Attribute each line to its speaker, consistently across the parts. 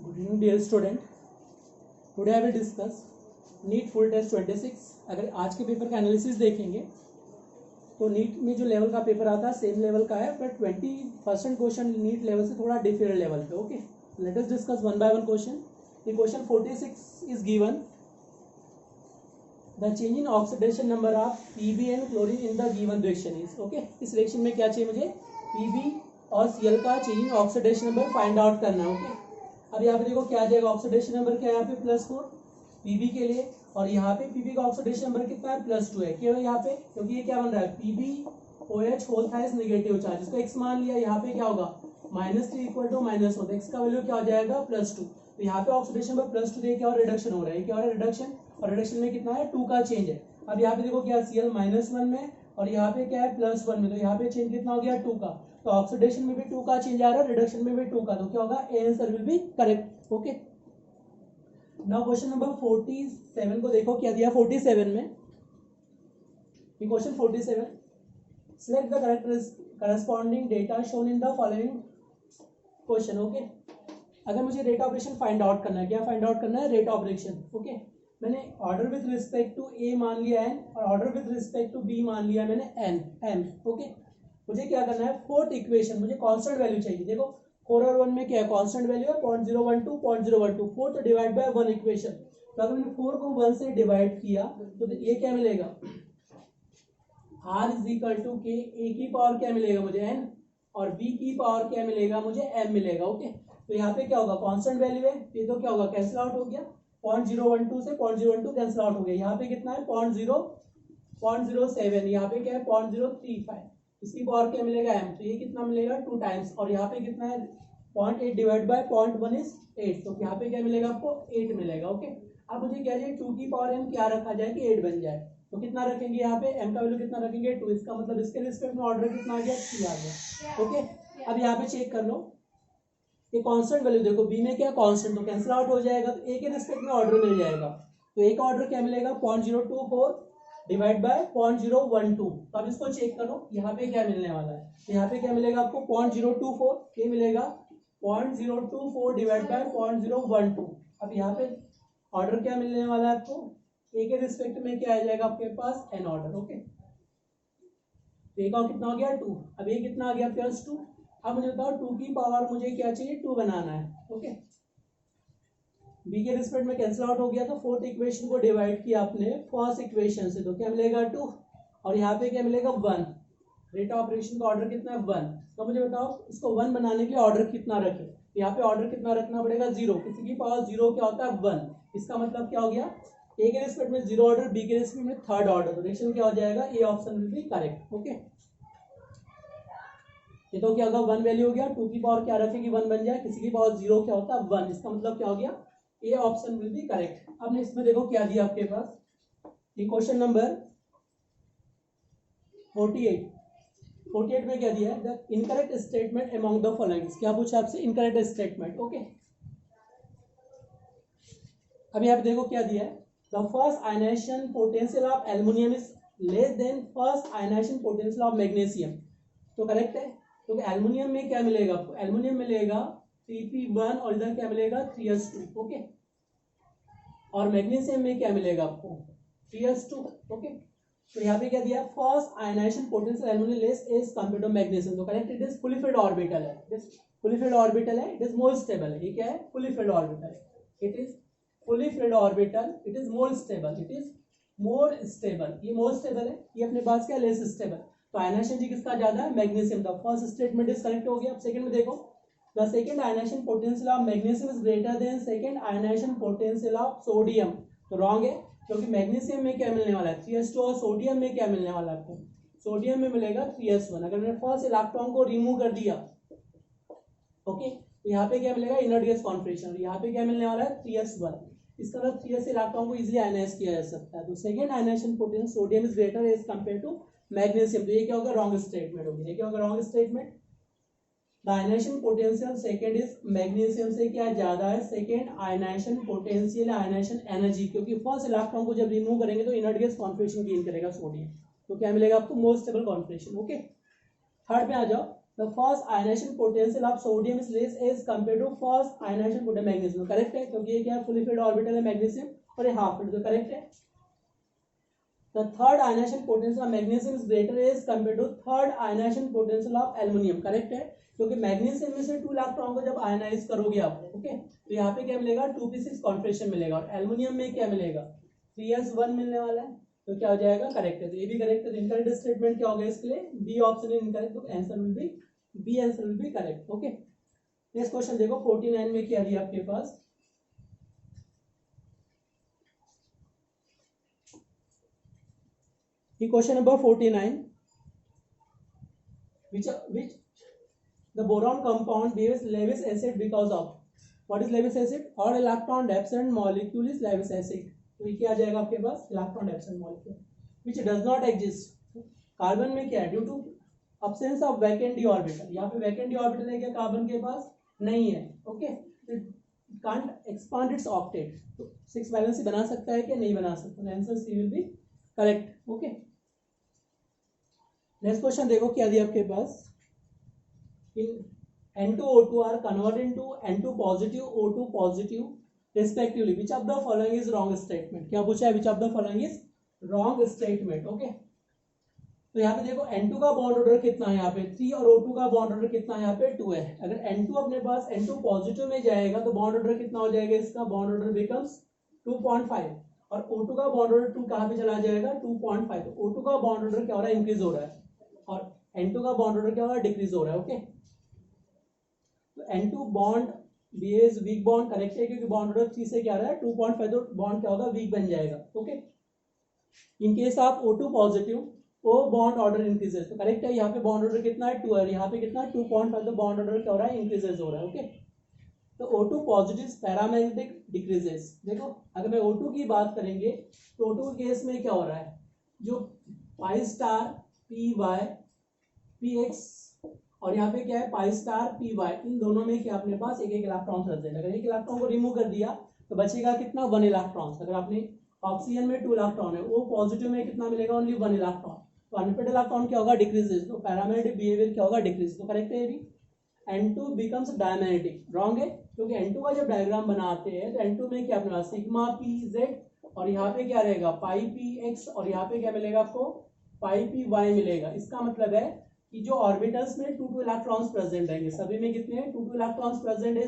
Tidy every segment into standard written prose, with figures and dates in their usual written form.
Speaker 1: Good evening dear student. Today I will discuss NEET full test 26. अगर आज के paper का एनालिसिस देखेंगे तो नीट में जो लेवल का पेपर आता है सेम लेवल का है, बट 20% क्वेश्चन नीट लेवल से थोड़ा डिफरेंट लेवल पे. Okay, let us discuss one by one question. ये क्वेश्चन 46 is given. The change in oxidation number of Pb and chlorine in the given reaction is. Okay, इस reaction में क्या चाहिए मुझे? पीबी और सीएल का change in oxidation number find out करना है. ओके, अब यहाँ पे देखो क्या आ जाएगा. ऑक्सीडेशन नंबर क्या है यहाँ पे? +4 पीबी के लिए, और यहाँ पे पीबी का ऑक्सीडेशन नंबर कितना है? +2 है. क्यों यहाँ पे? क्योंकि ये क्या बन रहा है? पीबी OH होल था इस नेगेटिव चार्ज, इसको x मान लिया. यहाँ पे क्या होगा? -3 इक्वल टू -1, एक्स का वैल्यू क्या हो जाएगा? +2. तो यहाँ पे ऑक्सीडेशन नंबर +2 दे क्या और रिडक्शन हो रहा है. क्या हो रहा है? रिडक्शन. और रिडक्शन में कितना है? 2 का चेंज है. अब यहाँ पे देखो क्या Cl -1 में और यहाँ पे क्या है? +1 में. तो यहाँ पे चेंज कितना हो गया? 2 का. तो ऑक्सीडेशन में भी 2 का चेंज आ रहा है, रिडक्शन में भी 2 का. तो क्या होगा? A answer will be correct. Okay, now question number 47 को देखो क्या दिया 47 में. Question 47, select the corresponding data shown in the following question. Okay, अगर मुझे रेट ऑपरेशन फाइंड आउट करना है, क्या फाइंड आउट करना है? Rate operation. ओके, मैंने order with respect to A मान लिया n और order with respect to B मान लिया मैंने n. ओके, मुझे क्या करना है? फोर्थ इक्वेशन मुझे कांस्टेंट वैल्यू चाहिए. देखो 4 और 1 में क्या है? कांस्टेंट वैल्यू है 0.012 0.012. 4 तो डिवाइड बाय 1 इक्वेशन. तो अगर मैंने 4 को 1 से डिवाइड किया तो ये क्या मिलेगा? r इज इक्वल टू के. ए की पावर क्या मिलेगा मुझे? n. और b की पावर क्या मिलेगा मुझे? m मिलेगा. ओके, तो यहाँ पे क्या होगा? कांस्टेंट वैल्यू है, ये तो क्या होगा? कैंसिल आउट हो गया. 0.012 से 0.012 कैंसिल आउट हो गया. यहाँ पे कितना है? 0.07. यहाँ पे क्या है? 0.035. इसकी पावर क्या मिलेगा? m. तो ये कितना मिलेगा? 2 टाइम्स. और यहाँ पे कितना है? 0.8 डिवाइड बाय 0.1 इज 8. तो यहाँ पे क्या मिलेगा आपको? 8 मिलेगा. ओके, अब मुझे क्या चाहिए? 2 की पावर m क्या रखा जाए कि 8 बन जाए. तो कितना रखेंगे यहाँ पे? m का वैल्यू कितना रखेंगे? 2. इसका मतलब इसके रिस्पेक्ट में ऑर्डर कितना आ गया? 3 आ गया. ओके, अब यहाँ पे चेक कर लो. ये कांस्टेंट वैल्यू देखो, b में क्या? कांस्टेंट, तो कैंसिल आउट हो जाएगा. तो a के रिस्पेक्ट में ऑर्डर मिल जाएगा. तो a का ऑर्डर क्या मिलेगा? 0.024 डिवाइड बाय 0.012. तो अब इसको चेक करो, यहाँ पे क्या मिलने वाला है? तो यहाँ पे क्या मिलेगा आपको? 0.024. ये मिलेगा 0.024 डिवाइड बाय 0.012. अब यहाँ पे ऑर्डर क्या मिलने वाला है आपको? ए के रिस्पेक्ट में क्या आ जाएगा आपके पास? An order. ओके, ए का कितना हो गया? 2. अब ये कितना आ गया? +2. अब मुझे बताओ 2 की पावर मुझे क्या चाहिए? 2 बनाना है. ओके, बी के रिस्पेक्ट में कैंसिल आउट हो गया. तो फोर्थ इक्वेशन को डिवाइड किया आपने फर्स्ट इक्वेशन से, तो क्या मिलेगा? 2. और यहाँ पे क्या मिलेगा? 1. रेट ऑपरेशन का ऑर्डर कितना है? 1. तो मुझे बताओ इसको 1 बनाने के लिए ऑर्डर कितना रखे? यहाँ पे ऑर्डर कितना रखना पड़ेगा? 0. किसी की पावर 0 क्या होता है? 1. इसका मतलब क्या हो गया? ए के रिस्पेक्ट में 0 ऑर्डर, बी के रिस्पेक्ट में 3rd ऑर्डर. तो रिएक्शन क्या हो जाएगा? A option will be correct. Okay, ये तो क्या होगा? 1 वैल्यू हो गया. 2 की पावर क्या रखेगी? 1 बन जाए. किसी की पावर 0 क्या होता है? 1. इसका मतलब क्या हो गया? A option will be correct. अब इसमें देखो क्या दिया आपके पास. ये क्वेश्चन नंबर 48 में क्या दिया है? The incorrect statement among the following. क्या पूछा आपसे? Incorrect statement. ओके, अब यहाँ पे देखो क्या दिया है. The first ionization potential of aluminium is less than first ionization potential of magnesium. तो करेक्ट है, क्योंकि तो एल्युमिनियम में क्या मिलेगा आपको? एल्युमिनियम मिलेगा 3p1 और इधर क्या मिलेगा? 3s2. ओके, और मैग्नीशियम में क्या मिलेगा आपको? 3s2. ओके, तो यहाँ पे क्या दिया? First ionization potential aluminium less as compared to magnesium. तो correct, it is fully filled orbital है. It is fully filled orbital है. इट इज मोर स्टेबल है. ये क्या है? Fully filled orbital. It is fully filled orbital. It is more stable. It is more stable. ये more stable है. ये अपने पास क्या? Less stable. तो आयनाइजेशन जी किसका ज्यादा है? Magnesium. The first statement is correct हो गया. अब सेकंड में देखो, the second ionization potential of magnesium is greater than second ionization potential of sodium. तो रॉन्ग है, क्योंकि मैग्नीशियम में क्या मिलने वाला है? 3s2. और सोडियम में क्या मिलने वाला है आपको? सोडियम में मिलेगा 3s1. अगर मैंने फर्स्ट इलेक्ट्रॉन को रिमूव कर दिया, ओके, तो यहाँ पे क्या मिलेगा? Inert gas configuration. यहाँ पे क्या मिलने वाला है? 3s1. इसका मतलब 3s इलेक्ट्रॉन को इजीली आयनाइज किया जा सकता है. तो second ionization potential sodium is greater as compare to magnesium. तो ये क्या होगा? रॉन्ग स्टेटमेंट होगी. ये क्या होगा? Wrong statement. The ionization potential second is magnesium से क्या ज्यादा है? Second ionization potential ionization energy, क्योंकि फर्स्ट इलेक्ट्रॉन को जब रिमूव करेंगे तो इनर्ट गैस कॉन्फिगरेशन गेन करेगा सोडियम. तो क्या मिलेगा आपको? More stable configuration. Okay, third पे आ जाओ. The first ionization potential of sodium is less as compare to first ionization potential magnesium. Correct है, क्योंकि ये क्या है, फुली फिल्ड ऑर्बिटल है मैग्नीशियम और ये हाफ फिल्ड, तो करेक्ट है। The third ionization potential of magnesium is greater as compare to third ionization potential of aluminium. Correct है, क्योंकि मैग्नीशियम में से 2 इलेक्ट्रॉन को जब आयनाइज करोगे आप, ओके, तो यहाँ पे क्या मिलेगा, 2p6 कॉन्फिगरेशन मिलेगा, और एल्युमिनियम में क्या मिलेगा, 3s1 मिलने वाला है। तो क्या हो जाएगा, करेक्ट है, तो ये भी करेक्ट है। इनकरेक्ट स्टेटमेंट क्या होगा इसके लिए, बी ऑप्शन इज इनकरेक्ट, तो answer will be B, answer will be correct. Okay, next question देखो 49 में क्या दिया आपके पास। Question number 49, which the boron compound behaves Lewis acid because of, what is Lewis acid, or electron absent molecule is Lewis acid। तो ये क्या आ जाएगा आपके पास, electron absent molecule which does not exist। Carbon में क्या है, due to absence of vacant d orbital, यहाँ पे vacant d ऑर्बिटल है क्या कार्बन के पास, नहीं है, okay, can't expand its octet, तो 6 वैलेंसी बना सकता है क्या, नहीं बना सकता, answer C will be correct. Okay, next question देखो क्या दिया आपके पास, N2O2 are converted into N2 positive O2 positive respectively, which of the following is wrong statement। क्या पूछा है, which of the following is wrong statement। Okay, तो यहाँ पे देखो N2 का बॉन्ड ऑर्डर कितना है, यहाँ पे 3, और O2 का बॉन्ड ऑर्डर कितना है, यहाँ पे 2 है। अगर N2 अपने पास N2 पॉजिटिव में जाएगा तो बॉन्ड ऑर्डर कितना हो जाएगा, इसका बॉन्ड ऑर्डर बिकम्स 2.5, और O2 का बॉन्ड ऑर्डर 2 कहाँ पे चला जाएगा, 2.5, तो O2 का बॉन्ड ऑर्डर क्या हो रहा है, इंक्रीज हो रहा है, और N2 का बॉन्ड ऑर्डर क्या हो रहा है, डिक्रीज हो रहा है। ओके, तो N2 bond behaves weak bond, correct है, क्योंकि बॉन्ड ऑर्डर 3 से क्या आ रहा है 2.5, तो बॉन्ड क्या होगा, वीक बन जाएगा। Okay, in case of O2 positive O bond order increases, तो करेक्ट है, यहाँ पे बॉन्ड ऑर्डर कितना है 2 है, यहाँ पे कितना है 2.5, तो बॉन्ड ऑर्डर क्या हो रहा है, इंक्रीजेस हो रहा है। ओके, तो O2 पॉजिटिव पैरामैग्नेटिक डिक्रीजेस। देखो अगर मैं O2 की बात करेंगे तो O2 के केस में क्या हो रहा है, जो pi star P Y P X, और यहाँ पे क्या है पाई स्टार पी वाई, इन दोनों में क्या अपने पास एक एक इलेक्ट्रॉन प्रेजेंट है। अगर एक इलेक्ट्रॉन को रिमूव कर दिया तो बचेगा कितना, 1 इलेक्ट्रॉन। अगर आपने ऑक्सीजन में 2 इलेक्ट्रॉन है, वो पॉजिटिव में कितना मिलेगा, ओनली 1 इलेक्ट्रॉन, तो अनपेड इलेक्ट्रॉन क्या होगा, डिक्रीजेस, तो पैरामैग्नेटिक बिहेवियर क्या होगा, डिक्रीज, तो करेक्ट है ये भी। N2 बिकम्स डायमैग्नेटिक, रॉन्ग है, क्योंकि N2 का जब डायग्राम बनाते हैं तो N2 में क्या अपने पास सिग्मा पी जेड, और यहाँ पे क्या रहेगा पाई पी एक्स, और यहाँ पे क्या मिलेगा आपको, पाई पी वाई मिलेगा। इसका मतलब है कि जो ऑर्बिटल्स में 2 इलेक्ट्रॉन्स प्रेजेंट रहेंगे, सभी में कितने हैं, 2 इलेक्ट्रॉन्स प्रेजेंट है।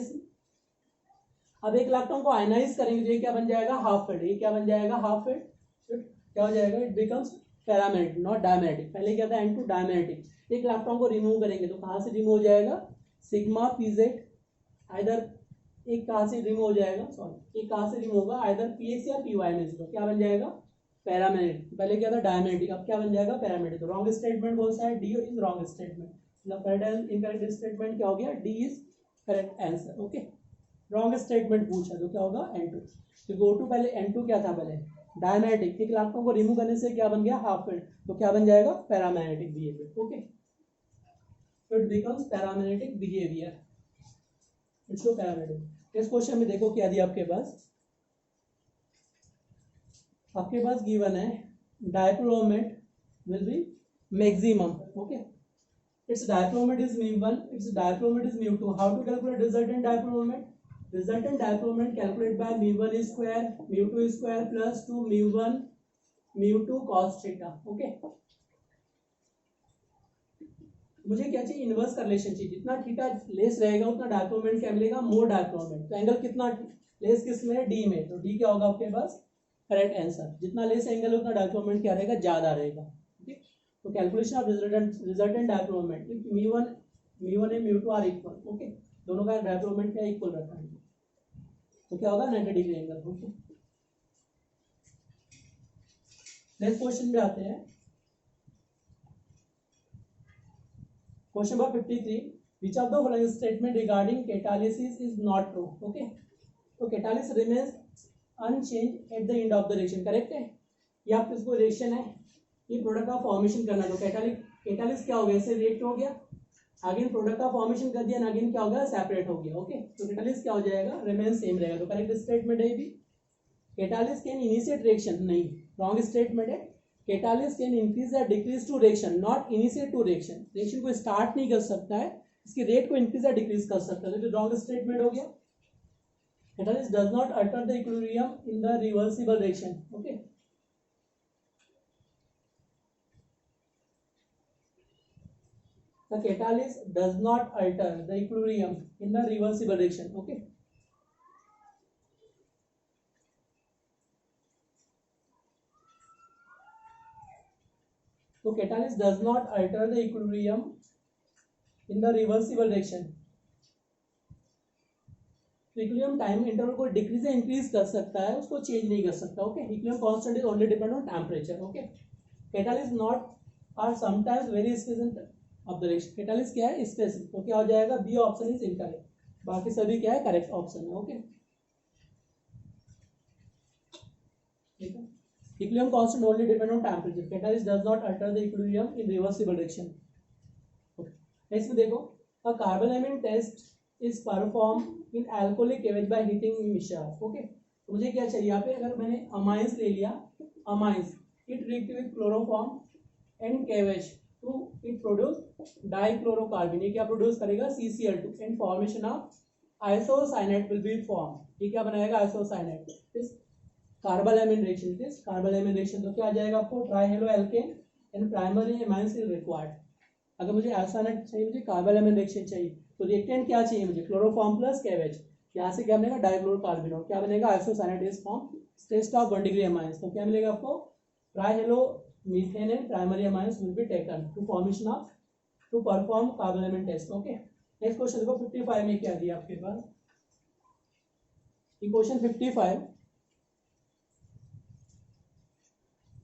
Speaker 1: अब एक इलेक्ट्रॉन को आयनाइज करेंगे तो ये क्या बन जाएगा, हाफ फिल्ड, ये क्या बन जाएगा, हाफ फिल्ड, तो क्या हो जाएगा, it becomes paramagnetic, not diamagnetic. पहले क्या था N2 डायमैग्नेटिक, एक इलेक्ट्रॉन को रिमूव करेंगे तो कहाँ से रिमूव हो जाएगा, सिग्मा पीजेड, आइदर एक कहाँ से रिमूव हो जाएगा, सॉरी एक कहाँ से रिमूव होगा, आइदर पीएक्स या पीवाई में से, तो क्या बन जाएगा, पैरामैग्नेटिक। पहले क्या था डायमैग्नेटिक, अब क्या बन जाएगा, पैरामैग्नेटिक। तो रॉन्ग स्टेटमेंट कौन सा है, डी इज रॉन्ग स्टेटमेंट, मतलब करेक्ट इनकरेक्ट स्टेटमेंट क्या हो गया, D is correct answer. Okay, wrong statement पूछा तो क्या होगा, N2, क्योंकि O2 पहले N2 क्या था, पहले डायमैग्नेटिक, एक इलेक्ट्रॉन को रिमूव करने से क्या बन गया, हाफ फिल्ड, तो क्या बन जाएगा, पैरामैग्नेटिक बिहेवियर। ओके, तो it becomes paramagnetic behaviour, it's so paramagnetic. इस क्वेश्चन में देखो क्या दिया आपके पास गिवन है dipole moment will be maximum. Okay, its dipole moment is mu1, its dipole moment is mu2. How to calculate resultant dipole moment? Resultant dipole moment calculated by mu1 square mu2 square plus 2 mu1 mu2 cos theta. Okay, मुझे क्या चाहिए, inverse का relation चाहिए, जितना theta less रहेगा उतना dipole moment क्या मिलेगा, मोर डायपोल मोमेंट। तो एंगल कितना लेस किस में है, डी में, तो डी क्या होगा आपके पास, करेक्ट आंसर। जितना लेस एंगल उतना डायपोल मोमेंट क्या रहेगा, ज्यादा रहेगा। ठीक, तो calculation of resultant dipole moment, mu1 and mu2 are equal, okay, दोनों का डायपोल मोमेंट क्या इक्वल रखा है, तो क्या होगा 90 degree angle. Okay, next question में आते हैं, question number 53, which of the following statement regarding catalysis is not true? Okay, तो catalysis remains unchanged at the end of the reaction, correct है। ये आपका इसको रिएक्शन है, ये प्रोडक्ट का फॉर्मेशन करना, तो कैटालिस्ट क्या हो गया, इससे रिएक्ट हो गया, अगेन प्रोडक्ट का फॉर्मेशन कर दिया, अगेन क्या हो गया, सेपरेट हो गया। ओके, तो कैटालिस्ट क्या हो जाएगा, रिमेन सेम रहेगा, तो करेक्ट स्टेटमेंट है भी। कैटालिस्ट कैन इनिशिएट रिएक्शन, नहीं, रॉन्ग स्टेटमेंट है। कैटालिस्ट कैन इंक्रीज या decrease to reaction, not initiate to reaction. Reaction को स्टार्ट नहीं कर सकता है, इसकी रेट को इंक्रीज या डिक्रीज कर सकता है, तो रॉन्ग स्टेटमेंट हो गया। Catalyst does not alter the equilibrium in the reversible reaction. Okay, the catalyst does not alter the equilibrium in the reversible reaction. Okay, so catalyst does not alter the equilibrium in the reversible reaction. तो equilibrium time interval को decrease या increase कर सकता है, उसको change नहीं कर सकता। Okay, equilibrium constant is only depend on temperature. Okay, catalyst not are sometimes very specific of the reaction. Catalyst क्या है? स्पेसिफिक। तो क्या हो जाएगा? बी ऑप्शन इज इनकरेक्ट, बाकी सभी क्या है? करेक्ट ऑप्शन है। ओके, ठीक है। Equilibrium constant only depend on temperature. Catalyst does not alter the equilibrium in reversible reaction. Next में देखो, a carbylamine test is perform in alcoholic KOH by heating mixture. Okay, तो मुझे क्या चाहिए यहाँ पे? अगर मैंने अमाइंस ले लिया, amines it react with chloroform and KOH to it produce dichlorocarbon. ये क्या प्रोड्यूस करेगा? CCl2 and formation of isocyanate will be form. ये क्या बनाएगा? Isocyanate. This carbylamine reaction, this carbylamine reaction. तो क्या आ जाएगा आपको? Trihalo alkane and primary amines is required. अगर मुझे आइसोसाइनेट चाहिए, मुझे कार्बोलामिन रिएक्शन चाहिए, तो रिएक्टेंट क्या चाहिए मुझे? Chloroform plus KOH. यहाँ से क्या बनेगा? डाइक्लोरोकार्बन। और क्या बनेगा? Isocyanate is form. Test of 1 degree amines. तो क्या मिलेगा आपको? Trihalo methane and primary amines will be taken to formation of to perform carbylamine test. Okay, next question देखो 55 में क्या दिया आपके पास। क्वेश्चन 55,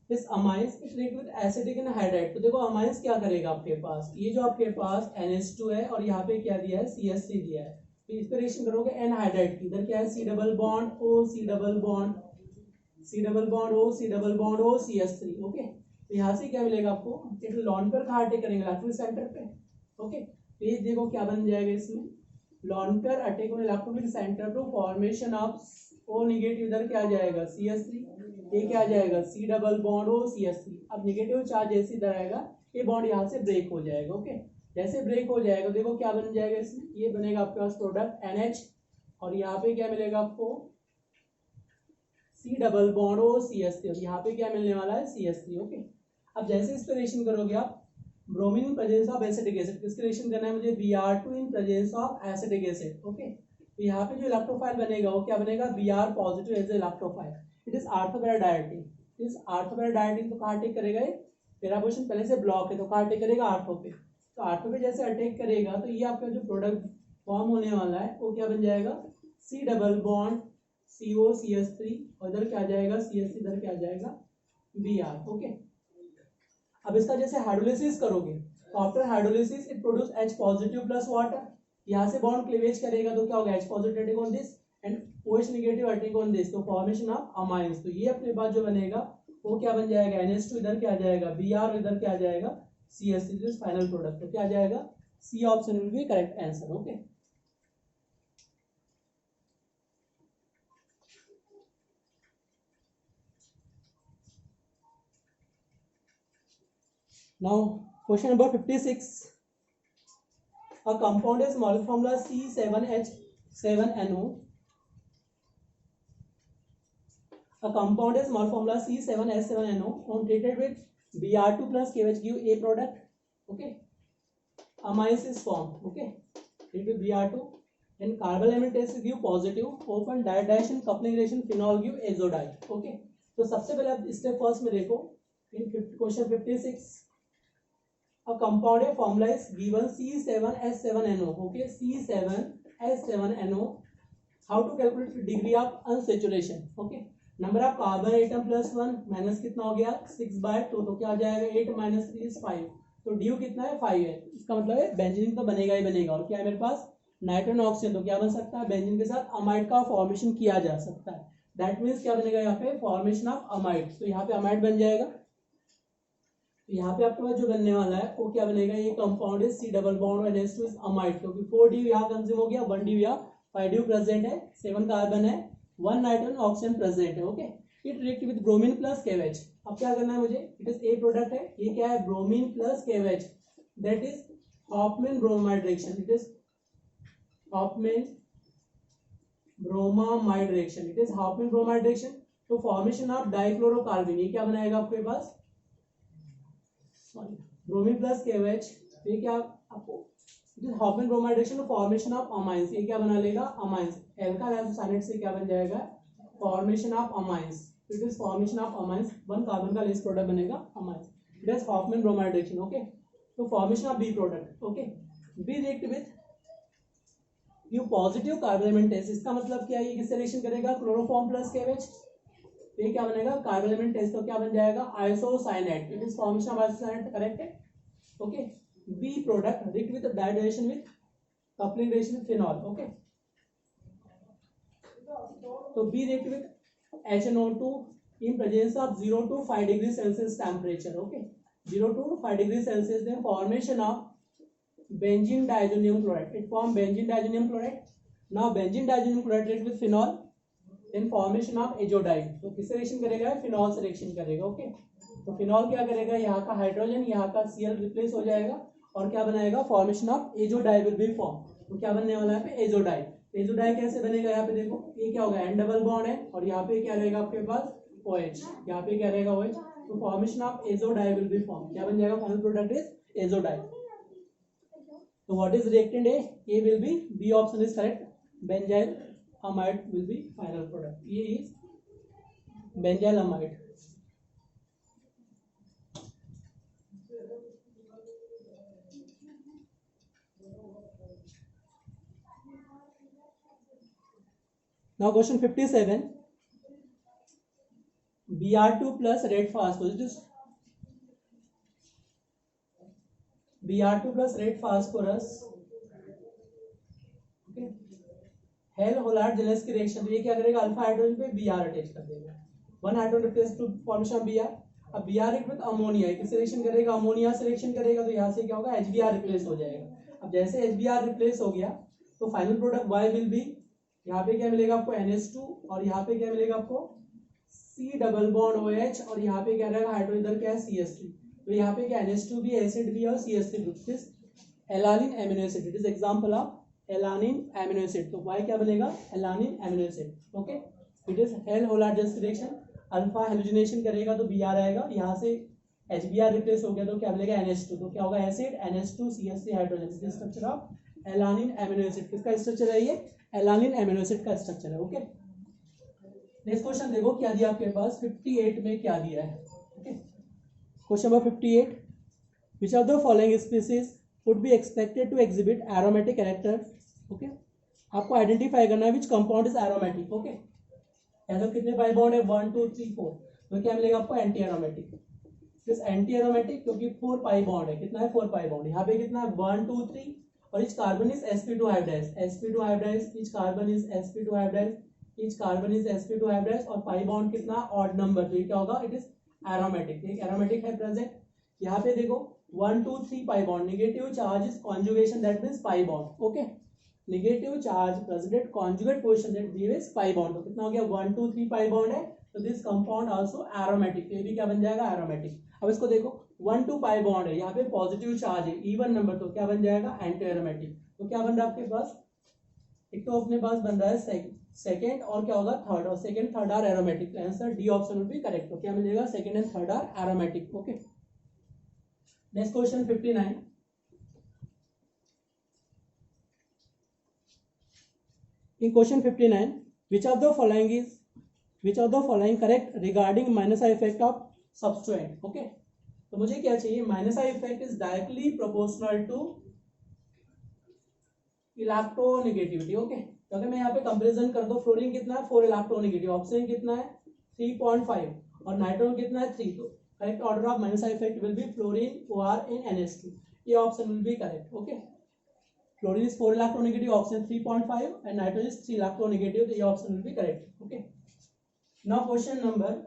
Speaker 1: इस amines it react with acetic and hydride. तो देखो अमाइंस क्या करेगा आपके पास? ये जो आपके पास NH2 है और यहाँ पे क्या दिया है? CH3 दिया है। तो इस पे रिएक्शन करोगे एनहाइड्राइड की, इधर क्या है? C double bond O, C double bond C double bond O, C double bond O, CH3। Okay, तो यहाँ से क्या मिलेगा आपको? इट लॉन पर कहाँ अटैक करेंगे? इलेक्ट्रॉनिक सेंटर पे। ओके, तो ये देखो क्या बन जाएगा इसमें? Lone pair attack on electronic center to formation of O negative, इधर क्या आ जाएगा? CH3। ये क्या आ जाएगा? C double bond O, CH3। अब नेगेटिव चार्ज जैसे इधर आएगा, ये बॉन्ड यहाँ से ब्रेक हो जाएगा। ओके, जैसे ब्रेक हो जाएगा देखो क्या बन जाएगा इसमें? ये बनेगा आपके पास प्रोडक्ट NH, और यहाँ पे क्या मिलेगा आपको? C double bond O, CH3। और यहाँ पे क्या मिलने वाला है? CH3। ओके, अब जैसे इंस्पिरेशन करोगे आप bromine in presence of acetic acid, किसके रिएक्शन करना है मुझे? Br2 in presence of acetic acid. Okay, तो यहाँ पे जो इलेक्ट्रोफाइल बनेगा वो क्या बनेगा? Br positive as a electrophile. It is ortho para directing. इस आर्थोपैराडाइटिक तो कहाँ अटैक करेगा? तेरा पोजीशन पहले से ब्लॉक है, तो कहाँ अटैक करेगा? आर्थो पे। तो आर्थो पे जैसे अटैक करेगा तो ये आपका जो प्रोडक्ट फॉर्म होने वाला है वो क्या बन जाएगा? C double bond CO, CH3, और इधर क्या आ जाएगा? CH3, इधर क्या आ जाएगा? Br। ओके, अब इसका जैसे हाइड्रोलिसिस करोगे तो after hydrolysis it produce H positive plus water. यहाँ से बॉन्ड क्लीवेज करेगा तो क्या होगा? H positive attack on this and OH negative attack on this, तो फॉर्मेशन ऑफ अमाइंस। तो ये अपने पास जो बनेगा वो क्या बन जाएगा? NH2, इधर क्या आ जाएगा? Br, और इधर क्या आ जाएगा? CH3, this final product. तो क्या आ जाएगा? C option will be correct answer. Okay, now question number 56, a compound is molecular formula C7H7NO. A compound is molecular formula C7H7NO when treated with Br2 plus KH give a product. Okay, amines is formed. Okay, treated with Br2 and carbylamine test give positive, open diadation coupling reaction phenol give azodite. Okay, तो सबसे पहले आप step first में देखो इन question 56, a compound formula is given C7H7NO. Okay, C7H7NO. How to calculate degree of unsaturation? Okay, number of carbon atom plus 1 minus कितना हो गया? 6/2। तो क्या आ जाएगा? 8 - 3 is 5। तो ड्यू कितना है? 5 है। इसका मतलब है बेंजीन तो बनेगा ही बनेगा। और क्या है मेरे पास? Nitrogen oxygen. तो क्या बन सकता है? बेंजीन के साथ अमाइड का फॉर्मेशन किया जा सकता है। दैट मीन्स क्या बनेगा यहाँ पे? Formation of amide. तो यहाँ पे अमाइड बन जाएगा। तो यहाँ पे आपके पास जो बनने वाला है वो क्या बनेगा? ये कंपाउंड है C double bond NH2 is amide, क्योंकि 4 डी यहाँ कंज्यूम हो गया, 1 डी यहाँ, 5 डी प्रेजेंट है, 7 कार्बन है, 1 नाइट्रोजन ऑक्सीजन प्रेजेंट है। Okay, it react with bromine plus KH। अब क्या करना है मुझे, इट इज ए प्रोडक्ट है, ये क्या है, bromine plus KOH, that is Hofmann bromide reaction, it is Hofmann bromamide reaction, it is Hofmann bromide reaction. तो फॉर्मेशन ऑफ डाइक्लोरोकार्बन, ये क्या बनाएगा आपके पास, ब्रोमीन प्लस KOH, ये क्या आपको, it is Hofmann bromide reaction, formation of amines, ये क्या बना लेगा, अमाइंस, एल्काइल आइसोसाइनेट से क्या बन जाएगा, formation of amines, it is formation of amines, one carbon का लेस प्रोडक्ट बनेगा amines, it is Hofmann bromide reaction. Okay, तो formation of B product, okay, B react with you positive carbon element test, इसका मतलब क्या है, ये किससे reaction करेगा, क्लोरोफॉर्म प्लस KOH, ये क्या बनेगा, कार्बन एलिमेंट टेस्ट, तो क्या बन जाएगा, isocyanate, it is formation of isocyanate, correct है। Okay, B product react with dye reaction with coupling reaction with phenol, okay, तो B react with HNO2 in presence of 0 to 5 degree Celsius temperature, okay, 0 to 5 degree Celsius, then formation of benzene diazonium chloride, it form benzene diazonium chloride, now benzene diazonium chloride react with phenol in formation of azodine, तो किससे reaction करेगा, phenol से reaction करेगा, okay, तो phenol क्या करेगा, यहाँ का हाइड्रोजन यहाँ का Cl रिप्लेस हो जाएगा और क्या बनाएगा, formation of azo dye will be form, तो क्या बनने वाला है पे, एजोडाई, एजोडाई कैसे बनेगा, यहाँ पे देखो, ये क्या होगा, एन डबल बॉन्ड है और यहाँ पे क्या रहेगा आपके पास OH, यहाँ पे क्या रहेगा OH, तो formation of azo dye will be form, क्या बन जाएगा, फाइनल प्रोडक्ट इज एजोडाई। तो what is reactant A will be, B option is correct, benzyl amide will be final product, ये is benzyl amide. Now question 57, Br2 plus red phosphorus, Br2 plus red phosphorus, okay, Hell Volhard Zelinsky की reaction, तो ये क्या करेगा, alpha hydrogen पे Br attach कर देगा, one hydrogen replace to formation of Br, अब Br रिएक्ट विद अमोनिया, किससे रिएक्शन करेगा, अमोनिया से रिएक्शन करेगा, तो यहाँ से क्या होगा, HBr रिप्लेस हो जाएगा, अब जैसे HBr रिप्लेस हो गया तो final product Y will be, यहाँ पे क्या मिलेगा आपको NH2 और यहाँ पे क्या मिलेगा आपको C डबल बॉन्ड OH और यहाँ पे क्या रहेगा, हाइड्रोजन इधर क्या है CH3, तो यहाँ पे क्या NH2 भी एसिड भी और CH3 group is alanine amino acid, it is example of alanine amino acid, तो Y क्या बनेगा, alanine amino acid, okay, it is Hell Volhard reaction, alpha halogenation करेगा तो Br आएगा, यहाँ से HBr रिप्लेस हो गया तो क्या मिलेगा NH2, तो क्या होगा acid NH2 CH3 hydrogen, structure of alanine amino acid, किसका स्ट्रक्चर है ये, एलानिन एमिनो एसिड का स्ट्रक्चर है, ओके। नेक्स्ट क्वेश्चन देखो क्या दिया आपके पास, 58 में क्या दिया है, okay, question number 58, which of the following species would be expected to exhibit aromatic character, okay, आपको आइडेंटिफाई करना है which compound is aromatic, okay, ऐसा कितने पाई बॉन्ड है, 1 2 3 4, तो क्या मिलेगा आपको, anti aromatic, this anti aromatic क्योंकि 4 पाई बॉन्ड है, कितना है 4 पाई बॉन्ड, यहाँ पे कितना है 1 2 3 और each carbon is sp2 hybridized, sp2 hybridized, each carbon is sp2 hybridized, each carbon is sp2 hybridized और pi bond कितना ऑड नंबर, तो ये क्या होगा, इट इज एरोमेटिक, एक एरोमेटिक है प्रेजेंट, यहाँ पे देखो 1 2 3 pi bond, negative charge is conjugation, that means pi bond, okay, negative charge present conjugate position that gives pi bond, तो कितना हो गया 1 2 3 pi bond है, तो दिस कंपाउंड आल्सो एरोमेटिक, ये भी क्या बन जाएगा, एरोमेटिक। अब इसको देखो 1 2 पाई बॉन्ड है, यहाँ पे पॉजिटिव चार्ज है, इवन नंबर, तो क्या बन जाएगा, एंटी एरोमेटिक, तो क्या बन रहा है आपके पास, एक तो अपने पास बन रहा है सेकंड और क्या होगा थर्ड, और सेकंड थर्ड आर एरोमेटिक, तो answer D option will be correct, तो क्या मिलेगा, second and third are aromatic, okay. Next question 59, in question 59 which of the following correct regarding minus I effect of substituent, okay, तो मुझे क्या चाहिए, minus I effect is directly proportional to electronegativity, okay, तो अगर मैं यहाँ पे comparison कर दो, फ्लोरीन कितना है 4 इलेक्ट्रोनेगेटिव, ऑक्सीजन कितना है 3.5 और नाइट्रोजन कितना है 3, तो correct order of minus I effect will be fluorine OR in NH2, ये option will be correct, okay, fluorine is 4 electronegative, oxygen 3.5 and nitrogen is 3 electronegative, तो ये option will be correct, okay. Now question number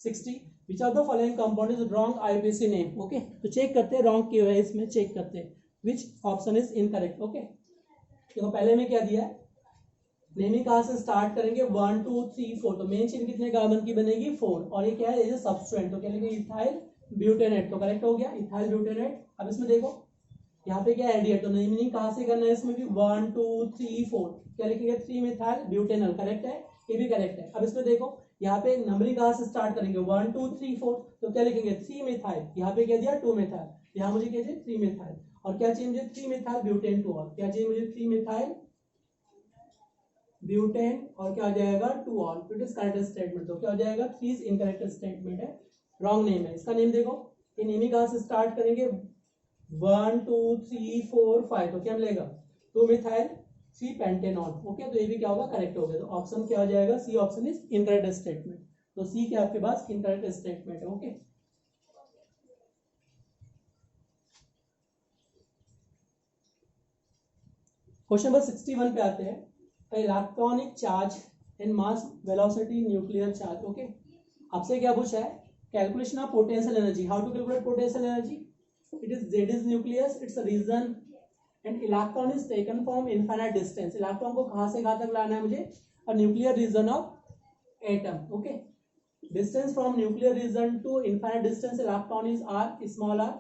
Speaker 1: 60, which of the following compound is wrong IUPAC name, okay, तो check करते हैं wrong क्यों है, इसमें check करते हैं which option is incorrect, okay, देखो पहले में क्या दिया है, नेमिंग कहाँ से स्टार्ट करेंगे, 1 2 3 4, तो मेन चेन कितने कार्बन की बनेगी 4, और ये क्या है, ये सब्सट्रेट, तो क्या लिखेंगे इथाइल ब्यूटेनेट, तो करेक्ट हो गया इथाइल ब्यूटेनेट। अब इसमें देखो यहाँ पे क्या एडिएट, तो नेमिंग कहाँ से करना है इसमें भी 1 2 3 4, क्या लिखेंगे 3 मिथाइल ब्यूटेनल, करेक्ट है, ये भी करेक्ट है। अब इसमें देखो यहाँ पे नंबरिंग कहाँ से स्टार्ट करेंगे 1 2 3 4, तो क्या लिखेंगे 3 मिथाइल, यहाँ पे क्या दिया 2 मिथाइल, यहाँ मुझे क्या चाहिए 3 मिथाइल, और क्या चाहिए मुझे 3 मिथाइल ब्यूटेन टू, और क्या चाहिए मुझे 3 मिथाइल ब्यूटेन, और क्या हो जाएगा 2 ऑल, तो इट इज करेक्ट स्टेटमेंट, तो क्या हो जाएगा 3 इनकरेक्ट स्टेटमेंट है, रॉन्ग नेम है। इसका नेम देखो, ये नेमिंग कहाँ से स्टार्ट करेंगे 1 2 3 4 5, तो क्या मिलेगा 2 मिथाइल 3 पेंटेनॉल, ओके, तो ये भी क्या होगा करेक्ट हो गया, तो ऑप्शन क्या हो जाएगा C option is incorrect statement, तो सी क्या आपके पास इनकरेक्ट स्टेटमेंट है, ओके। क्वेश्चन नंबर 61 पे आते हैं, electronic charge and mass velocity nuclear charge, okay. आपसे क्या पूछा है, calculation of potential energy, how to calculate potential energy, it is z is nucleus, its a region and electron is taken from infinite distance, electron को कहाँ से कहाँ तक लाना है मुझे, a nuclear region of atom, okay, distance from nuclear region to infinite distance electron is r, small r,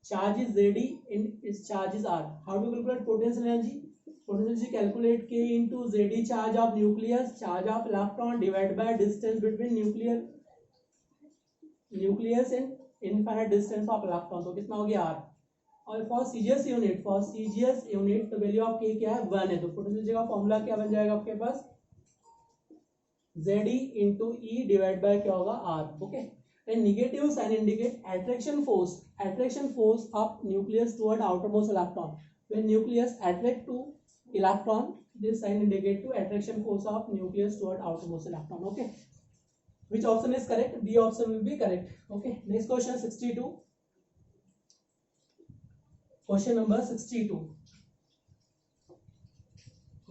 Speaker 1: charge is zd and its charge is r, how to calculate potential energy, potential energy calculate k into zd charge of nucleus, charge of electron divided by distance between nucleus and infinite distance of electron, तो कितना हो गया r, और for CGS unit तो value of k क्या है 1 है, तो पोटेंशियल का फॉर्मूला क्या बन जाएगा आपके पास Zd into E divide by क्या होगा r, ओके। And negative sign indicate attraction force of nucleus toward outermost electron, when nucleus attract to electron this sign indicate to attraction force of nucleus toward outermost electron, okay. Which option is correct? B option will be correct. Okay. Next question 62. Question number 62.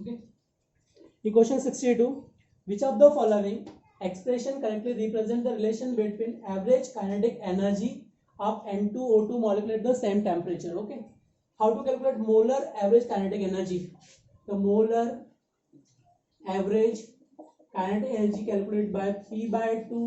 Speaker 1: Okay. In question 62, which of the following expression correctly represent the relation between average kinetic energy of N2O2 molecule at the same temperature? Okay. How to calculate molar average kinetic energy? The molar average kinetic energy calculated by 3/2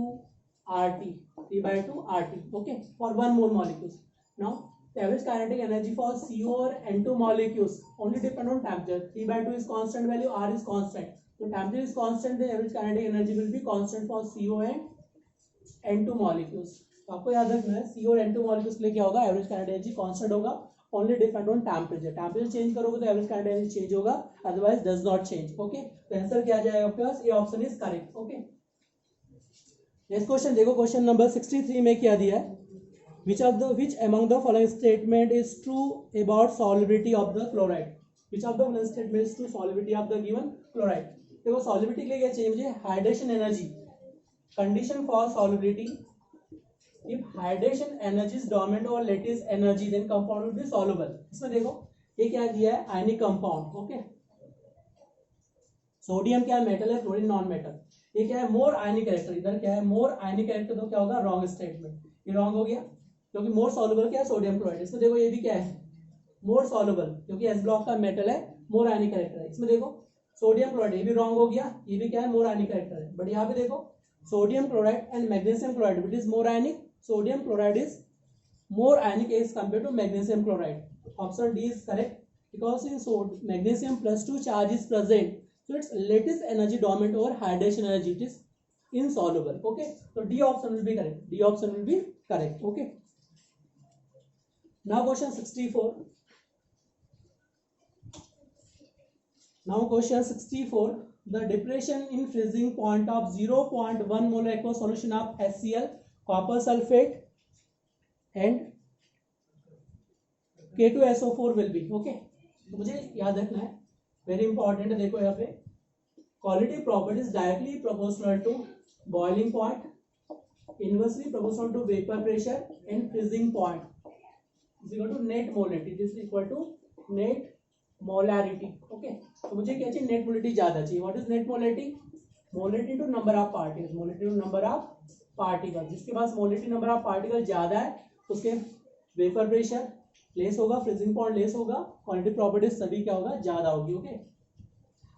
Speaker 1: RT, okay, for 1 mole molecules. Now the average kinetic energy for CO or N2 molecules only depend on temperature, 3/2 is constant value, R is constant, so temperature is constant, the average kinetic energy will be constant for CO and N2 molecules. तो आपको याद रखना है CO और N2 molecules के लिए क्या होगा, एवरेज काइनेटिक एनर्जी कांस्टेंट होगा, only depend on temperature change करोगे तो एवरेज काइनेटिक एनर्जी चेंज होगा, otherwise does not change, okay. तो आंसर क्या आ जाएगा आपके पास, A option is correct, okay. Next question देखो, क्वेश्चन नंबर 63 में क्या दिया है, which among the following statement is true about solubility of the chloride, which of the following statement is true solubility of the given chloride। देखो solubility के लिए क्या चाहिए मुझे, hydration energy, condition for solubility, if hydration energy is dominant over lattice energy then compound will be soluble। इसमें देखो ये क्या दिया है, आयनिक कंपाउंड, ओके, सोडियम क्या है मेटल है, क्लोरीन नॉन मेटल, ये क्या है मोर आयनिक कैरेक्टर, इधर क्या है मोर आयनिक कैरेक्टर, तो क्या होगा रॉन्ग स्टेटमेंट, ये रॉन्ग हो गया क्योंकि मोर सॉल्युबल क्या है सोडियम क्लोराइड, इसमें देखो ये भी क्या है मोर सॉल्युबल क्योंकि एस ब्लॉक का मेटल है, मोर आयनिक कैरेक्टर है, इसमें देखो सोडियम क्लोराइड, ये भी रॉन्ग हो गया, ये भी क्या है मोर आयनिक कैरेक्टर है, बट यहाँ पे देखो sodium chloride and magnesium chloride which is more ionic, sodium chloride is more ionic as compared to magnesium chloride. Option D is correct because in magnesium +2 charge is present, so its lattice energy dominant over hydration energy, it is insoluble, okay, so D option will be correct, D option will be correct, okay। Now question 64, the depression in freezing point of 0.1 molar aqueous solution of HCl, copper sulfate and K2SO4 will be, okay। तो मुझे याद रखना है, very important है, देखो यहाँ पे quality properties directly proportional to boiling point, inversely proportional to vapour pressure and freezing point is equal to net molarity, this is equal to net molarity, okay. तो मुझे क्या चाहिए, नेट मोलरिटी ज्यादा चाहिए, what is net molarity, molarity to number of particles, molarity to number of particle, जिसके पास molarity number of particle ज्यादा है उसके वेपर प्रेशर लेस होगा, फ्रीजिंग पॉइंट लेस होगा, क्वांटिटी प्रॉपर्टीज सभी क्या होगा ज्यादा होगी, ओके।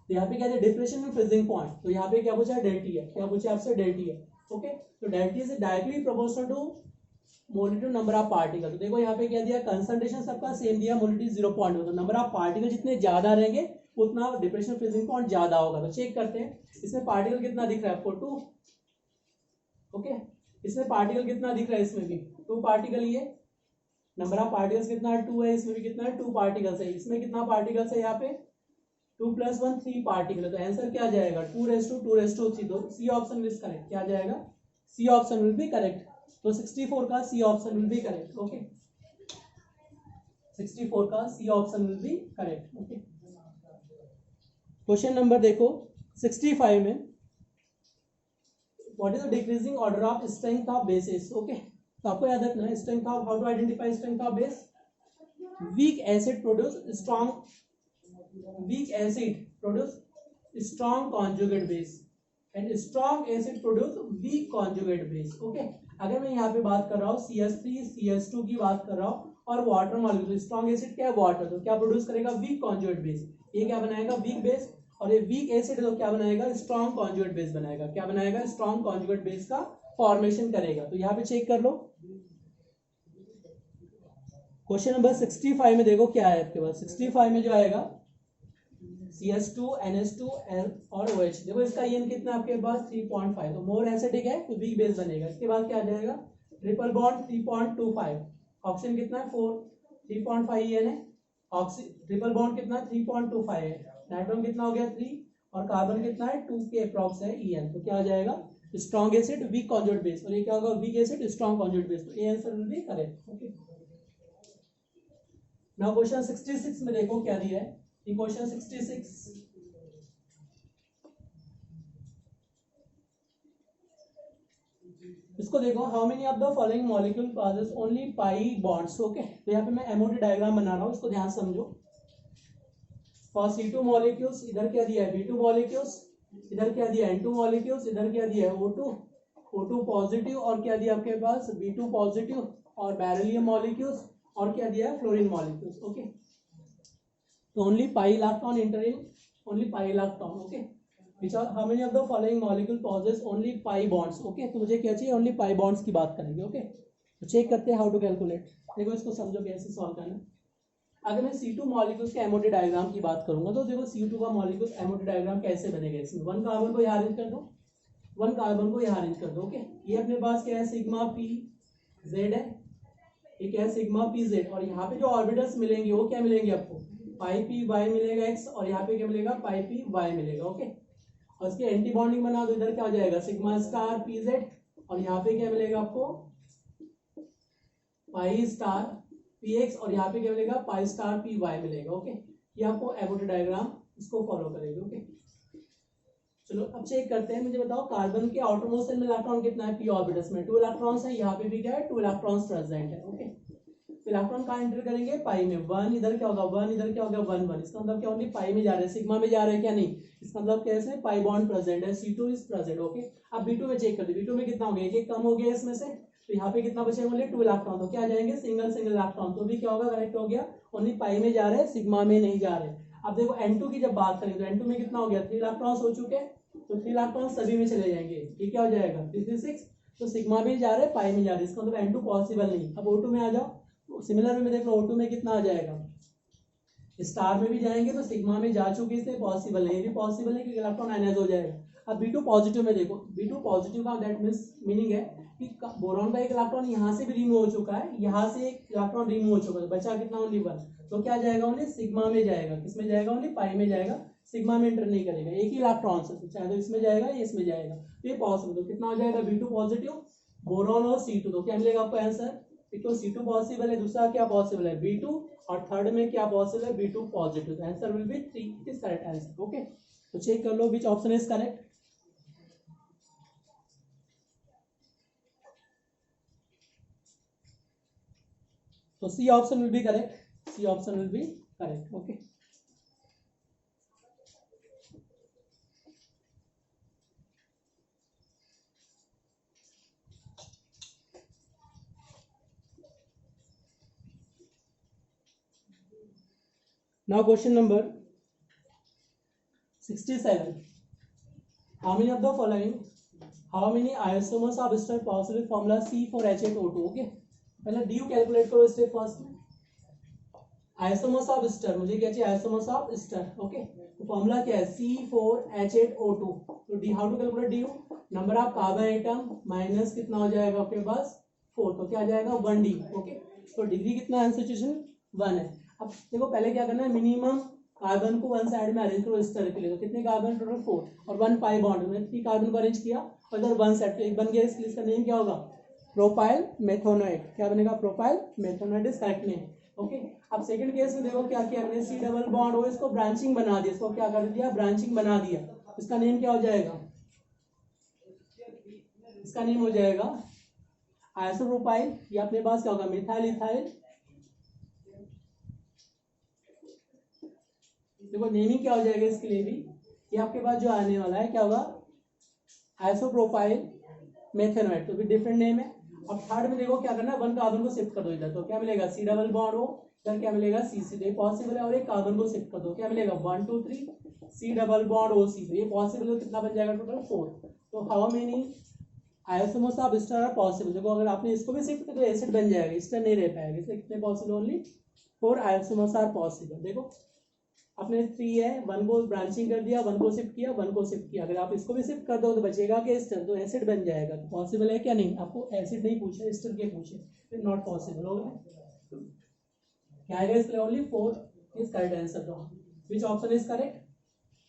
Speaker 1: तो यहाँ पे क्या है डिप्रेशन में फ्रीजिंग पॉइंट, तो यहाँ पे क्या पूछा है डेल्टी है, क्या पूछा है आपसे डेल्टी है। ओके, तो delta T is directly proportional to molecule number of particle. तो देखो यहाँ पे क्या दिया, कंसंट्रेशन सबका सेम दिया, मोलिटी 0.1, तो नंबर ऑफ पार्टिकल जितने ज्यादा रहेंगे उतना डिप्रेशन फ्रीजिंग पॉइंट ज्यादा होगा। तो चेक करते हैं, इसमें पार्टिकल कितना दिख रहा है आपको 2। ओके, इसमें पार्टिकल कितना दिख रहा है, इसमें भी 2 पार्टिकल, ये नंबर ऑफ पार्टिकल्स कितना है 2 है, इसमें भी कितना है 2 पार्टिकल्स है, इसमें कितना पार्टिकल्स है यहाँ पे 2 + 1 3 पार्टिकल। तो आंसर क्या जाएगा 2^2^3। तो सी ऑप्शन विल करेक्ट, क्या जाएगा C option will be correct. तो 64 का C option will be correct. Okay, 64 का C option will be correct. Okay, question number देखो 65 में, what is the decreasing order of strength of basis. Okay, तो आपको याद रखना है strength of, how to identify strength of base. Weak acid produce strong, weak acid produce strong conjugate base and strong acid produce weak conjugate base। Okay, अगर मैं यहाँ पे बात कर रहा हूँ CH3 CH2 की बात कर रहा हूँ और वाटर मॉलिक्यूल, स्ट्रॉन्ग एसिड क्या है वाटर, तो क्या प्रोड्यूस करेगा वीक कॉन्जुगेट बेस, ये क्या बनाएगा वीक बेस, और ये वीक एसिड तो क्या बनाएगा स्ट्रॉन्ग कॉन्जुगेट बेस बनाएगा, क्या बनाएगा स्ट्रॉन्ग कॉन्जुगेट बेस का फॉर्मेशन करेगा। तो यहाँ पे चेक कर लो क्वेश्चन नंबर 65 में, देखो क्या है आपके पास 65 में जो आएगा CH2 NH2 और OH। देखो इसका EN कितना है आपके पास 3.5, तो मोर एसिडिक है तो वीक बेस बनेगा। इसके बाद क्या आ जाएगा ट्रिपल बॉन्ड 3.25, ऑक्सीजन कितना है 4, 3.5 EN है, ट्रिपल बॉन्ड कितना 3.25 है, नाइट्रोजन कितना हो गया 3 और कार्बन कितना है 2 के अप्रॉक्स है EN। तो क्या आ जाएगा strong acid weak conjugate base, और ये क्या होगा weak acid strong conjugate base. तो ये answer will be correct. Okay, now question 66 में देखो क्या दिया है, क्वेश्चन 66 इसको देखो, how many of the following molecule possess only pi bonds. Okay, तो यहाँ पे मैं एमओडी डायग्राम बना रहा हूँ, इसको ध्यान समझो। फॉर C2 मॉलिक्यूल्स इधर क्या दिया है B2 मॉलिक्यूल्स, इधर क्या दिया है N2 मॉलिक्यूल्स, इधर क्या दिया है O2 पॉजिटिव, और क्या दिया आपके पास B2 पॉजिटिव और बेरिलियम मॉलिक्यूल्स, और क्या दिया है फ्लोरीन मॉलिक्यूल्स। ओके, तो only pi electron enter in, only pi electron। okay, which are how many of the following molecule possess only pi bonds। okay, तो मुझे क्या चाहिए only pi bonds की बात करेंगे। ओके, तो चेक करते हैं हाउ टू कैलकुलेट। देखो इसको समझो कैसे सॉल्व करना। अगर मैं C2 मॉलिक्यूल्स के एमओडी डायग्राम की बात करूंगा, तो देखो C2 का मॉलिक्यूल एमओडी डायग्राम कैसे बनेगा, इसमें 1 कार्बन को यहाँ अरेंज कर दो, 1 कार्बन को यहाँ अरेंज कर दो। ओके, ये अपने पास क्या है सिग्मा पी जेड है, ये क्या है सिग्मा पी जेड, और यहाँ पे जो ऑर्बिटल्स मिलेंगे वो क्या मिलेंगे आपको पाई पी वाई मिलेगा x, और यहाँ पे क्या मिलेगा पाई पी वाई मिलेगा। ओके, और इसकी एंटी बॉन्डिंग बना दो, इधर क्या हो जाएगा सिग्मा स्टार पी जेड, और यहाँ पे क्या मिलेगा आपको पाई स्टार पी एक्स, और यहाँ पे क्या मिलेगा पाई स्टार पी वाई मिलेगा। ओके, ये आपको एबोटे डायग्राम इसको फॉलो करेगी। ओके, चलो अब चेक करते हैं, मुझे बताओ कार्बन के आउटर मोस्ट शेल में इलेक्ट्रॉन कितना है p ऑर्बिटल्स में 2 इलेक्ट्रॉन्स है, यहाँ पे भी क्या है 2 इलेक्ट्रॉन्स प्रेजेंट है। ओके, इलेक्ट्रॉन कहाँ एंटर करेंगे पाई में, 1 इधर क्या होगा 1 इधर क्या होगा 1 1, इसका मतलब क्या ओनली पाई में जा रहे हैं, सिग्मा में जा रहे हैं क्या नहीं, इसका मतलब कैसे पाई बॉन्ड प्रेजेंट है, C2 इज प्रेजेंट। ओके, अब B2 में चेक कर दो, B2 में कितना हो गया एक कम हो गया इसमें से, तो यहाँ पे कितना बचे ओनली 2 इलेक्ट्रॉन, तो क्या आ जाएंगे सिंगल इलेक्ट्रॉन, तो भी क्या होगा करेक्ट हो गया, ओनली पाई में जा रहे हैं सिग्मा में नहीं जा रहे। अब देखो N2 की जब बात करें तो N2 में कितना हो गया 3 इलेक्ट्रॉन्स हो चुके हैं, तो 3 इलेक्ट्रॉन सभी में चले जाएंगे, ये क्या हो जाएगा 3 तो सिग्मा में जा रहे हैं पाई में जा रहे हैं, इसका मतलब N2 पॉसिबल नहीं। अब O2 में आ जाओ, सिमिलर में देख लो O2 में कितना आ जाएगा, स्टार में भी जाएंगे तो सिग्मा में जा चुके इसलिए पॉसिबल नहीं, ये भी पॉसिबल नहीं क्योंकि इलेक्ट्रॉन आयनाइज हो जाएगा। अब B2 पॉजिटिव में देखो, B2 पॉजिटिव का दैट मींस मीनिंग है कि बोरॉन का एक इलेक्ट्रॉन यहाँ से भी रिमूव हो चुका है, यहाँ से एक इलेक्ट्रॉन रिमूव हो चुका है, बचा कितना ओनली 1, तो क्या जाएगा ओनली सिग्मा में जाएगा, किसमें जाएगा ओनली पाई में जाएगा, सिग्मा में एंटर नहीं करेगा, एक ही इलेक्ट्रॉन से, तो चाहे तो इसमें जाएगा या इसमें जाएगा, तो ये पॉसिबल। तो कितना हो जाएगा B2 पॉजिटिव बोरॉन और C2, तो क्या मिलेगा आपको आंसर, तो C2 पॉसिबल है, दूसरा क्या पॉसिबल है B2, और थर्ड में क्या पॉसिबल है B2 positive, answer will be 3 is correct answer. Okay, तो चेक कर लो विच ऑप्शन इज करेक्ट। तो C option will be correct, C option will be correct. Okay, now question number 67. How many of the following? How many isomers of ester possible with formula C4H8O2? Okay, पहले DU calculate करो step first में. Isomers of ester, मुझे क्या चाहिए? Isomers of ester. Okay, तो formula क्या है? C4H8O2. तो D how to calculate DU? Number of carbon atom minus कितना हो जाएगा आपके पास 4, तो क्या आ जाएगा 1D. ओके, तो डिग्री कितना है? सिचुएशन 1 है. अब देखो पहले क्या करना है, मिनिमम कार्बन को वन साइड में अरेंज करो इस तरह के लिए. तो कितने कार्बन? टोटल 4 और 1 पाई बॉन्ड में 3 कार्बन को अरेंज किया और इधर वन साइड. तो एक बन गया, इसलिए इसका नेम क्या होगा? Propyl methanoate. क्या बनेगा? Propyl methanoate is correct name. Okay, अब सेकंड केस में देखो क्या किया हमने, सी डबल बॉन्ड हो, इसको ब्रांचिंग बना दिया. इसको क्या कर दिया? ब्रांचिंग बना दिया. इसका नेम क्या हो जाएगा? इसका नेम हो जाएगा आइसोप्रोपाइल. ये अपने पास क्या होगा? Methyl ethyl. देखो नेमिंग क्या हो जाएगा इसके लिए भी, ये आपके पास जो आने वाला है क्या होगा? आइसोप्रोपाइल मेथेनोएट. तो भी डिफरेंट नेम है. अब थर्ड में देखो क्या करना है, 1 कार्बन को शिफ्ट कर दो इधर. तो क्या मिलेगा? सी डबल बॉन्ड हो, इधर क्या मिलेगा? CC. तो ये पॉसिबल है. और एक कार्बन को शिफ्ट कर दो, क्या मिलेगा? 1 2 3 सी डबल बॉन्ड OC. तो ये पॉसिबल है. कितना बन जाएगा? टोटल 4. तो how many isomers of ester are possible? देखो अगर आपने इसको भी शिफ्ट कर तो एसिड बन जाएगा, एस्टर नहीं रह पाएगा. इसलिए कितने possible? Only 4 isomers are possible. देखो अपने 3 है, 1 को ब्रांचिंग कर दिया, 1 को शिफ्ट किया, 1 को शिफ्ट किया. अगर आप इसको भी शिफ्ट कर दो तो बचेगा कि एस्टर, तो एसिड बन जाएगा. तो पॉसिबल है क्या? नहीं. आपको एसिड नहीं पूछे, एस्टर के पूछे, फिर नॉट पॉसिबल होगा. क्या आएगा इसके लिए? Only 4 is correct answer. तो विच ऑप्शन इज करेक्ट?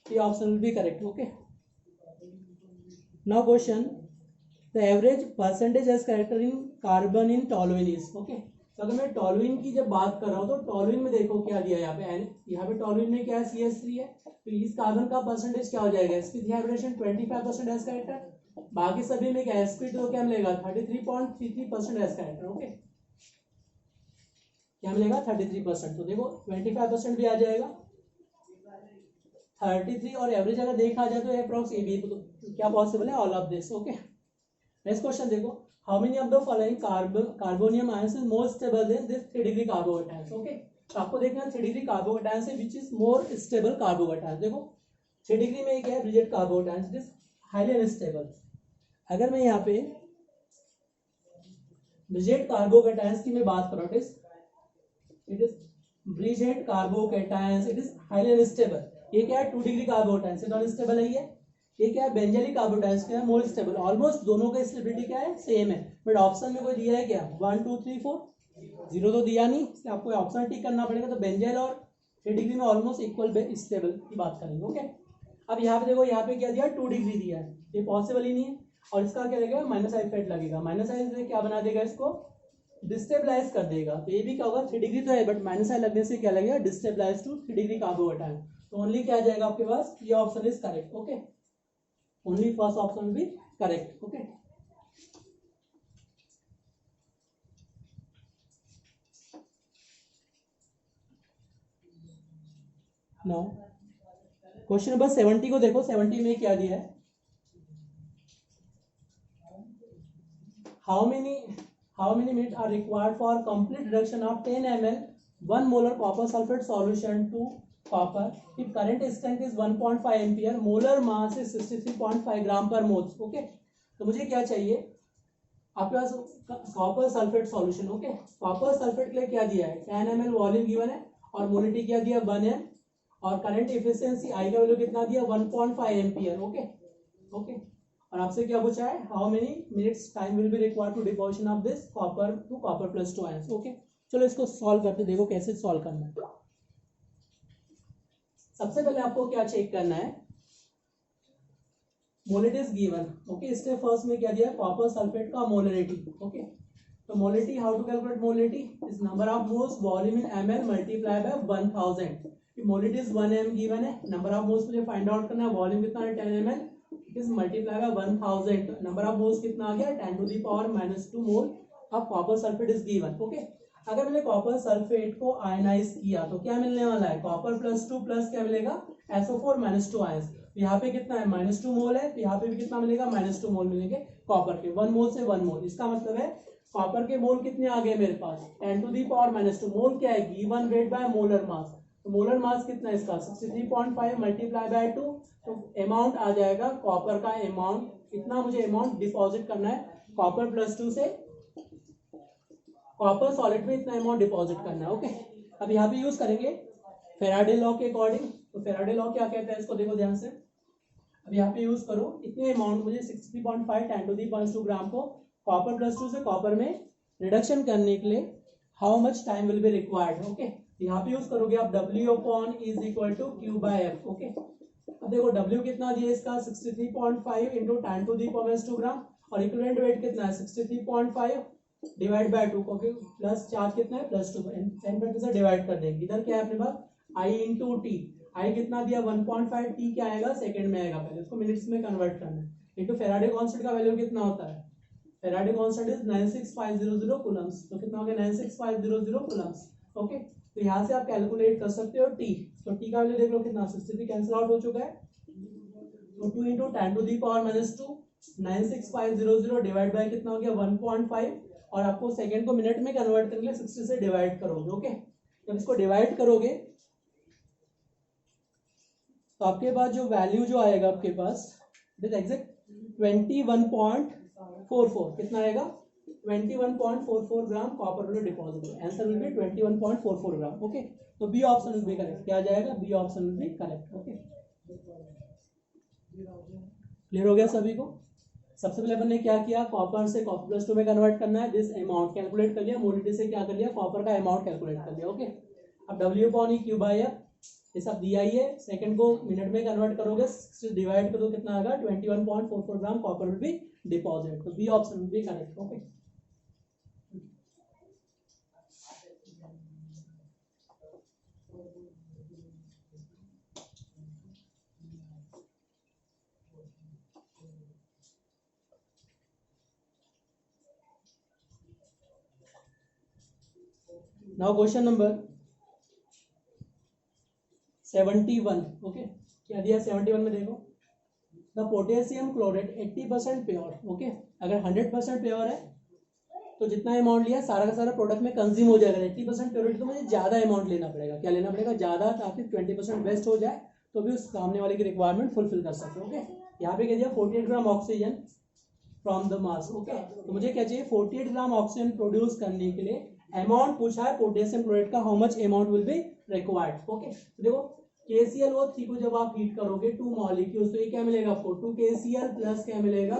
Speaker 1: ये option will be correct. Okay, now question, the average percentage S character in carbon in toluene is. Okay, तो अगर मैं टॉलुइन की जब बात कर रहा हूँ तो टॉलुइन में देखो क्या दिया है यहाँ पे टॉलुइन में क्या है? CH3 है. तो इस कार्बन का परसेंटेज क्या हो जाएगा? sp3 hybridisation 25% as character. बाकी सभी में क्या है? sp2 तो क्या मिलेगा? 33.33% एज कैरेक्टर. ओके, क्या मिलेगा? 33%. तो देखो 25% भी आ जाएगा, 33 और एवरेज अगर देखा जाए तो अप्रॉक्स ए बी. तो क्या पॉसिबल है? All of this. Okay, next question देखो, how many of the following carbonium ions is more stable than this 3 degree carbocations. Okay, तो आपको देखना है 3 डिग्री कार्बोकेटायंस है विच इज मोर स्टेबल कार्बोकेटायंस. देखो 3 डिग्री में क्या है? Bridged carbocations. It is highly unstable. अगर मैं यहाँ पे ब्रिजेट कार्बोकेटायंस की मैं बात करूँ, it is bridged carbocations, it is highly unstable. ये क्या है? 2 डिग्री कार्बोकेटायंस. ये अनस्टेबल है. ये क्या है? बेंजलिक कार्बोकेटायंस क्या है? More stable. ऑलमोस्ट दोनों का स्टेबिलिटी क्या है? सेम है. बट ऑप्शन में कोई दिया है क्या? 1 2 3 4 0 तो दिया नहीं, इसलिए आपको ऑप्शन टिक करना पड़ेगा. तो बेंजल और 3 डिग्री में ऑलमोस्ट इक्वल स्टेबल की बात करेंगे. ओके, अब यहाँ पे देखो, यहाँ पे क्या दिया? 2 डिग्री दिया है. ये पॉसिबल ही नहीं है. और इसका क्या लगेगा? माइनस आई इफेक्ट लगेगा. माइनस आई से क्या बना देगा? इसको डिस्टेबलाइज कर देगा. तो ये भी क्या होगा? 3 डिग्री तो है बट माइनस आई लगने से क्या लगेगा? Destabilize to 3 degree carbocations. तो ओनली क्या आ जाएगा आपके पास? ये option is correct. Okay, only first option will be correct. Okay, now question number 70 को देखो. 70 में क्या दिया है? how many minutes are required for complete reduction of 10 ml 1 molar copper sulfate solution to copper if current strength is 1.5 ampere, molar mass is 63.5 ग्राम पर मोल. Okay, तो मुझे क्या चाहिए? आपके पास copper sulphate solution. Okay, copper sulphate के लिए क्या दिया है? 10 ml वॉल्यूम गिवन है और मोलिटी क्या दिया? 1 m. और करंट एफिशिएंसी आई का वैल्यू कितना दिया? 1.5 एम्पियर. ओके, और आपसे क्या पूछा है? How many minutes time will be required to deposition of this copper to copper plus 2 ions. Okay, चलो इसको सॉल्व करते, देखो कैसे सॉल्व करना है. सबसे पहले आपको क्या चेक करना है? Molality is given. Okay, step first में क्या दिया? कॉपर सल्फेट का मोलरिटी. ओके, तो molality, how to calculate molality? Is number of moles volume in ml multiply by 1000. Molality is 1 m given है. नंबर ऑफ मोल्स मुझे find out करना है. Volume कितना है? 10 ml. It is multiply by 1000. Number of moles कितना आ गया? 10 to the power -2 mole of copper sulphate is given. Okay, अगर मैंने कॉपर सल्फेट को आयनाइज किया तो क्या मिलने वाला है? कॉपर प्लस 2 प्लस क्या मिलेगा? SO4 -2 ions. यहाँ पे कितना है? -2 मोल है. तो यहाँ पे भी कितना मिलेगा? -2 मोल मिलेंगे कॉपर के. 1 मोल से 1 मोल. इसका मतलब है कॉपर के मोल कितने आ गए मेरे पास? 10 टू दी पावर -2. मोल क्या है? गिवन वेट बाय मोलर मास. तो मोलर मास कितना है इसका 63.5 मल्टीप्लाई बाय 2, तो अमाउंट आ जाएगा कॉपर का अमाउंट, इतना मुझे अमाउंट डिपॉजिट करना है कॉपर +2 से, कॉपर सॉलिड में इतना अमाउंट डिपॉजिट करना है। ओके, अब यहाँ पे यूज करेंगे फेराडे लॉ के अकॉर्डिंग। तो फेराडे लॉ क्या कहता है इसको देखो ध्यान से। अब यहाँ पे यूज करो इतने अमाउंट मुझे 63.5 10⁻² ग्राम को कॉपर +2 से कॉपर में रिडक्शन करने के लिए how much time will be required. Okay, यहाँ पे यूज करोगे आप W/Q/F। ओके, अब देखो W कितना दिया इसका 63.5 इंटू 10⁻² ग्राम, और इक्विवेलेंट वेट कितना है 63.5 डिवाइड बाय 2, क्योंकि प्लस चार्ज कितना है +2, n फैक्टर से डिवाइड कर देंगे। इधर क्या है अपने पास I इंटू टी, आई कितना दिया 1.5, टी क्या आएगा सेकंड में आएगा, पहले उसको मिनट्स में कन्वर्ट करना है, इंटू फेराडे कांस्टेंट का वैल्यू कितना होता है, फेराडे कांस्टेंट इज 96500 कूलम्स, तो कितना हो गया 96500 कूलम्स। ओके, तो यहाँ से आप कैलकुलेट कर सकते हो टी, तो टी का वैल्यू देख लो कितना 63 कैंसिल आउट हो चुका है, तो 2 इंटू 10⁻², 96500 डिवाइड बाय कितना हो गया 1.5, और आपको सेकंड को मिनट में कन्वर्ट करने के लिए 60 से डिवाइड करोगे। ओके, जब इसको डिवाइड करोगे तो आपके पास जो वैल्यू जो आएगा आपके पास इट इज एग्जैक्ट 21.44, कितना आएगा 21.44 gram copper will deposit, answer will be 21.44 gram. Okay, तो B option will be correct, क्या जाएगा B option will be correct. Okay, clear हो गया सभी को। सबसे पहले अपन ने क्या किया, कॉपर से कॉपर +2 में कन्वर्ट करना है, दिस अमाउंट कैलकुलेट कर लिया, मोलिटी से क्या कर लिया कॉपर का अमाउंट कैलकुलेट कर लिया। ओके, अब W/Q/F ये सब दिया ही है, सेकंड को मिनट में कन्वर्ट करोगे, 60 डिवाइड करो कितना आएगा 21.44 gram copper will be deposit, तो B option will be correct. Okay, now question number 71। Okay, क्या दिया 71 में देखो, the potassium chloride 80% pure. Okay, अगर 100% प्योर है तो जितना अमाउंट लिया सारा का सारा प्रोडक्ट में कंज्यूम हो जाएगा, 80% प्योरिटी तो मुझे ज्यादा अमाउंट लेना पड़ेगा, क्या लेना पड़ेगा ज्यादा, ताकि 20% वेस्ट हो जाए तो भी उस सामने वाले की रिक्वायरमेंट फुलफिल कर सके। ओके, यहाँ पे क्या दिया 48 gram oxygen from the mass. Okay, तो मुझे क्या चाहिए 48 ग्राम ऑक्सीजन प्रोड्यूस करने के लिए अमाउंट पूछा है पोटेशियम क्लोराइड का, how much amount will be required. Okay, देखो KClO3 को जब आप हीट करोगे 2 मॉलिक्यूल्स, तो ये क्या मिलेगा आपको 2 KCl प्लस क्या मिलेगा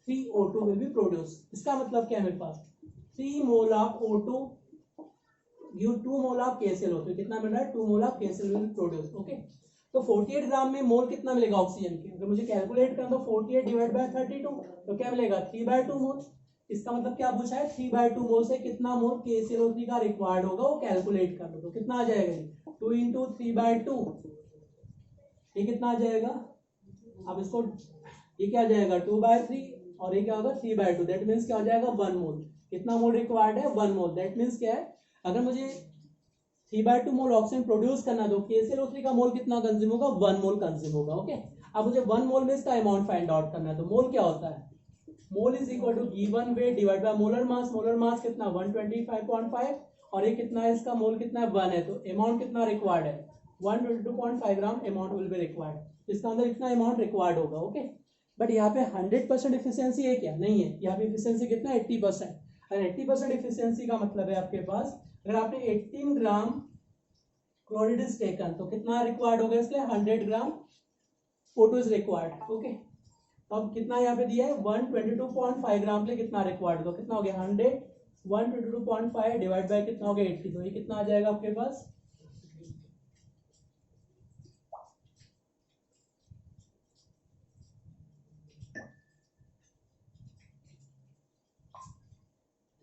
Speaker 1: 3 O2 विल बी प्रोड्यूस। इसका मतलब क्या है मेरे पास 3 mole of O2 give 2 mole of KClO, तो कितना मिल रहा है 2 mole of KCl will produce. Okay, तो 48 ग्राम में मोल कितना मिलेगा ऑक्सीजन के, अगर मुझे कैलकुलेट करना तो 48 डिवाइड बाय 32, तो क्या मिलेगा 3/2 मोल। इसका मतलब क्या पूछा है 3/2 मोल से कितना मोल KClO3 का रिक्वायर्ड होगा वो कैलकुलेट कर लो, तो कितना आ जाएगा 2 इंटू 3/2, ये कितना आ जाएगा, अब इसको ये क्या आ जाएगा 2/3, और ये क्या होगा 3/2, दैट मीन्स क्या हो जाएगा 1 मोल। कितना मोल रिक्वायर्ड है 1 मोल, दैट मीन्स क्या है अगर मुझे 3/2 मोल ऑक्सीजन प्रोड्यूस करना तो KClO3 का मोल कितना कंज्यूम होगा 1 मोल कंज्यूम होगा। ओके, अब मुझे 1 मोल में इसका अमाउंट फाइंड आउट करना है, तो मोल क्या होता है mole is equal to given weight divide by molar mass, molar mass कितना 125.5, और ये कितना है इसका मोल कितना है 1 है, तो अमाउंट कितना रिक्वायर्ड है 122.5 ग्राम अमाउंट विल बी रिक्वायर्ड, इसका अंदर इतना अमाउंट रिक्वायर्ड होगा। ओके, बट यहाँ पे 100% इफिशियंसी है क्या, नहीं है, यहाँ पे इफिशियंसी कितना 80%, अगर 80% इफिशियंसी का मतलब है आपके पास अगर आपने 18 ग्राम क्लोराइड इज टेकन तो कितना रिक्वायर्ड होगा, इसलिए 100 ग्राम O2 इज रिक्वायर्ड। ओके, तो अब कितना यहाँ पे दिया है 122.5 ग्राम के लिए कितना रिक्वायर्ड, तो कितना हो गया 100 122.5 डिवाइड बाय कितना हो गया 80, तो ये कितना आ जाएगा आपके पास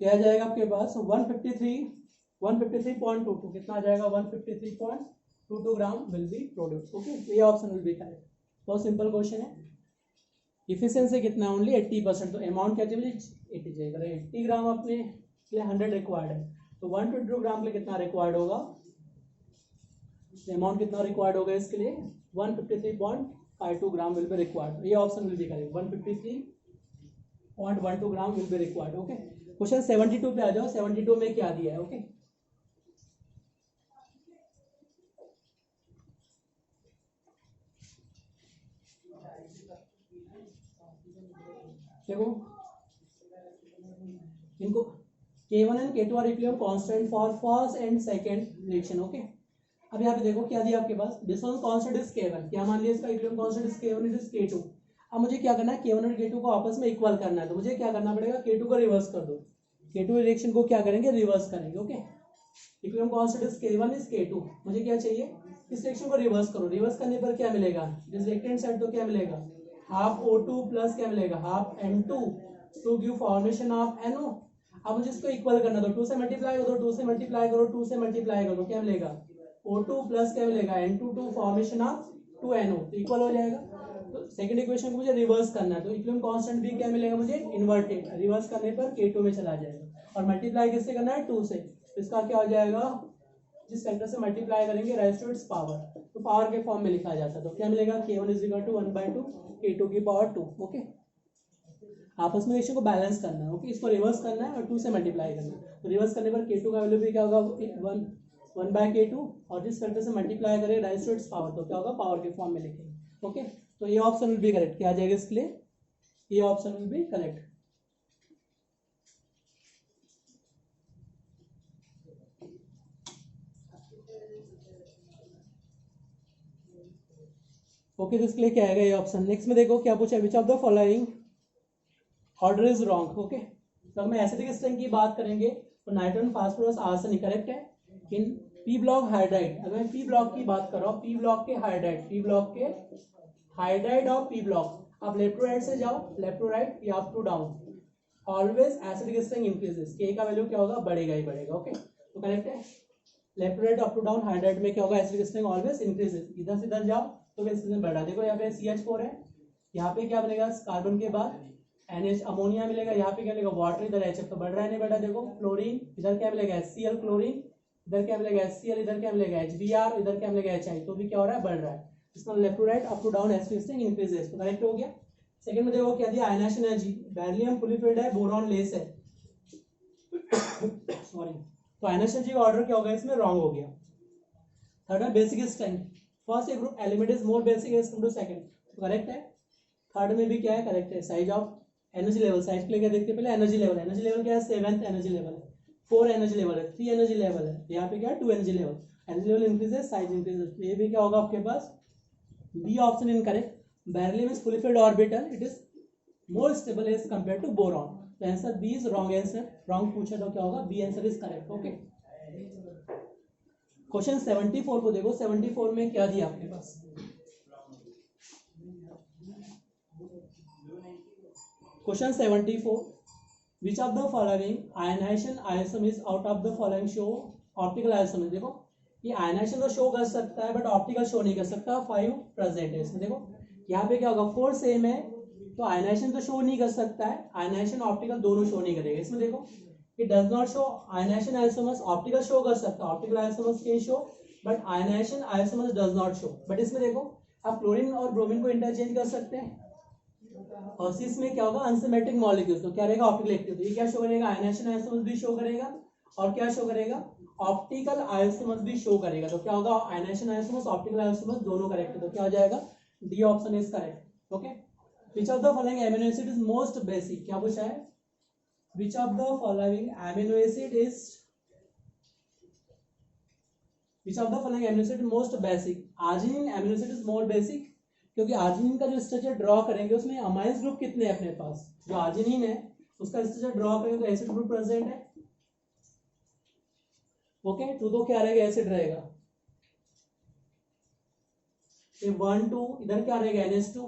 Speaker 1: क्या आ जाएगा आपके पास 153.22, कितना आ जाएगा 153.22 ग्राम विल बी प्रोड्यूस। ओके, ये ऑप्शन विल बी करेक्ट, बहुत सिंपल क्वेश्चन है। इफिशियंसी कितना ओनली 80%, तो अमाउंट क्या चाहिए 80 चाहिए, अगर 80 ग्राम अपने लिए 100 रिक्वायर्ड है तो 122 ग्राम के लिए कितना रिक्वायर्ड होगा, अमाउंट कितना रिक्वायर्ड होगा इसके लिए 153.52 ग्राम विल बी रिक्वायर्ड, ये option will be correct 153.12 gram will be required. Okay, question 72 पे आ जाओ, 72 में क्या दिया है। ओके, देखो इनको K1 and K2 are equilibrium constant for first and second reaction. Okay, अब यहाँ पे देखो क्या दिया आपके पास, this one constant is K1, क्या मान लिया इसका equilibrium constant is K1, it is K2। अब मुझे क्या करना है, K1 और K2 को आपस में इक्वल करना है, तो मुझे क्या करना पड़ेगा, K2 को रिवर्स कर दो, K2 रिएक्शन को क्या करेंगे, रिवर्स करेंगे। Okay, equilibrium constant is K1 is K2, मुझे क्या चाहिए, इस रिएक्शन को रिवर्स करो, रिवर्स करने पर क्या मिलेगा, दिस लेफ्ट हैंड साइड तो क्या मिलेगा, हाफ O2 प्लस क्या मिलेगा, half N2 to give formation of NO। अब मुझे इसको इक्वल करना, तो 2 से मल्टीप्लाई करो, 2 से मल्टीप्लाई करो, 2 से मल्टीप्लाई करो, क्या मिलेगा, O2 प्लस क्या मिलेगा, N2 to formation of 2NO, तो इक्वल हो जाएगा। तो सेकंड इक्वेशन को मुझे रिवर्स करना है, तो इक्विलिब्रियम कांस्टेंट भी क्या मिलेगा मुझे, इन्वर्टेड, रिवर्स करने पर K2 में चला जाएगा, और मल्टीप्लाई किससे करना है, 2 से, इसका क्या हो जाएगा, जिस फैक्टर से मल्टीप्लाई करेंगे राइज टू इट्स पावर, तो पावर के फॉर्म में लिखा जाता है, तो क्या मिलेगा, K1 is equal to 1/2 K2 की पावर 2। ओके, आपस में रिएक्शन को बैलेंस करना है। ओके, इसको रिवर्स करना है और 2 से मल्टीप्लाई करना है, तो रिवर्स करने पर K2 का वैल्यू भी क्या होगा, 1/K2, और जिस फैक्टर से मल्टीप्लाई करें राइज टू इट्स पावर, तो क्या होगा, पावर के फॉर्म में लिखेंगे। ओके, तो ये ऑप्शन विल बी करेक्ट, क्या आ जाएगा इसके लिए, ये option will be correct. Okay, तो इसके लिए क्या आएगा, ये ऑप्शन। नेक्स्ट में देखो क्या पूछा, विच of the following order is wrong. Okay, तो हम एसिडिक स्ट्रेंथ की बात करेंगे, तो नाइट्रोजन फास्फोरस आर्सन करेक्ट है। इन पी ब्लॉक हाइड्राइड, अगर मैं पी ब्लॉक की बात कर रहा हूँ, पी ब्लॉक के हाइड्राइड, पी ब्लॉक के हाइड्राइड और पी ब्लॉक, आप लेफ्ट टू राइट से जाओ, लेफ्ट टू राइट या up to down, always acidic strength increases, के का वैल्यू क्या होगा, बढ़ेगा ही बढ़ेगा। ओके, तो करेक्ट है, left to right up to down hydride में क्या होगा, एसिडिक स्ट्रेंथ ऑलवेज इंक्रीजेस, इधर से इधर जाओ तो एसिडिक बढ़ा। देखो यहाँ पे CH4 है, यहाँ पे क्या बनेगा, कार्बन के बाद NH अमोनिया मिलेगा, यहाँ पे क्या मिलेगा, वाटर, इधर HF, तो बढ़ रहा है नहीं बढ़ रहा, देखो फ्लोरीन, इधर क्या मिलेगा HCl क्लोरीन, इधर क्या मिलेगा HCl, इधर क्या मिलेगा HBr, इधर क्या मिलेगा HI, तो भी क्या हो रहा है, बढ़ रहा है। इसमें left to right up to down acidic increases, तो करेक्ट हो गया। सेकंड में देखो क्या दिया, आयनाइजेशन एनर्जी, बेरिलियम फुलिफिड है, बोरॉन लेस है सॉरी, तो आयनाइजेशन एनर्जी का ऑर्डर क्या होगा इसमें, रॉन्ग हो गया। थर्ड है basic strength, first A group element is more basic as come to second, तो करेक्ट है। थर्ड में भी क्या है, करेक्ट है। Size of energy level, size के लिए क्या देखते हैं पहले, एनर्जी लेवल, एनर्जी लेवल क्या है, 7th एनर्जी लेवल है, 4 एनर्जी लेवल है, 3 एनर्जी लेवल है, यहाँ पे क्या है 2 energy level, energy level increases, size increases, ये भी क्या होगा आपके पास, B option incorrect. Beryllium is fully filled orbital, it is more stable as compare to boron, तो answer B is wrong answer, wrong पूछा तो क्या होगा, B answer is correct. Okay, question 74 को देखो, 74 में क्या दिया आपके पास, question 74, which of the following ionization isomer is out of the following show optical isomer. देखो ये आयनाइजेशन तो शो कर सकता है बट ऑप्टिकल शो नहीं कर सकता, 5 प्रेजेंट है इसमें। देखो यहाँ पे क्या होगा, 4 सेम है, तो आयनाइजेशन तो शो नहीं कर सकता है, आयनाइजेशन ऑप्टिकल दोनों शो नहीं करेगा। इसमें देखो it does not show ionisation isomers, optical show कर सकता है, optical isomers can show but ionisation isomers does not show. But इसमें देखो आप क्लोरीन और ब्रोमीन को इंटरचेंज कर सकते हैं, और इसमें क्या होगा, अनसिमेट्रिक मॉलिक्यूल्स, तो क्या रहेगा, ऑप्टिकल एक्टिव, ये क्या शो करेगा, आयनाइजेशन आइसोमर्स भी शो करेगा, और क्या शो करेगा, ऑप्टिकल आइसोमर्स भी शो करेगा, तो क्या होगा, आयनाइजेशन आइसोमर्स, ऑप्टिकल आइसोमर्स दोनों करेक्ट है, तो क्या हो जाएगा, D option is correct. Okay, which of the following amino acid is most basic, क्या पूछा है, विच of the following amino acid is, which of the following amino acid most basic, arginine amino acid is more basic, क्योंकि arginine का जो structure draw करेंगे उसमें amines group कितने हैं अपने पास, जो आर्जिनिन है उसका स्ट्रक्चर ड्रॉ करेंगे तो एसिड ग्रुप प्रेजेंट है। ओके, तो क्या रहेगा, एसिड रहेगा, ये 1 2 इधर क्या रहेगा, NH2,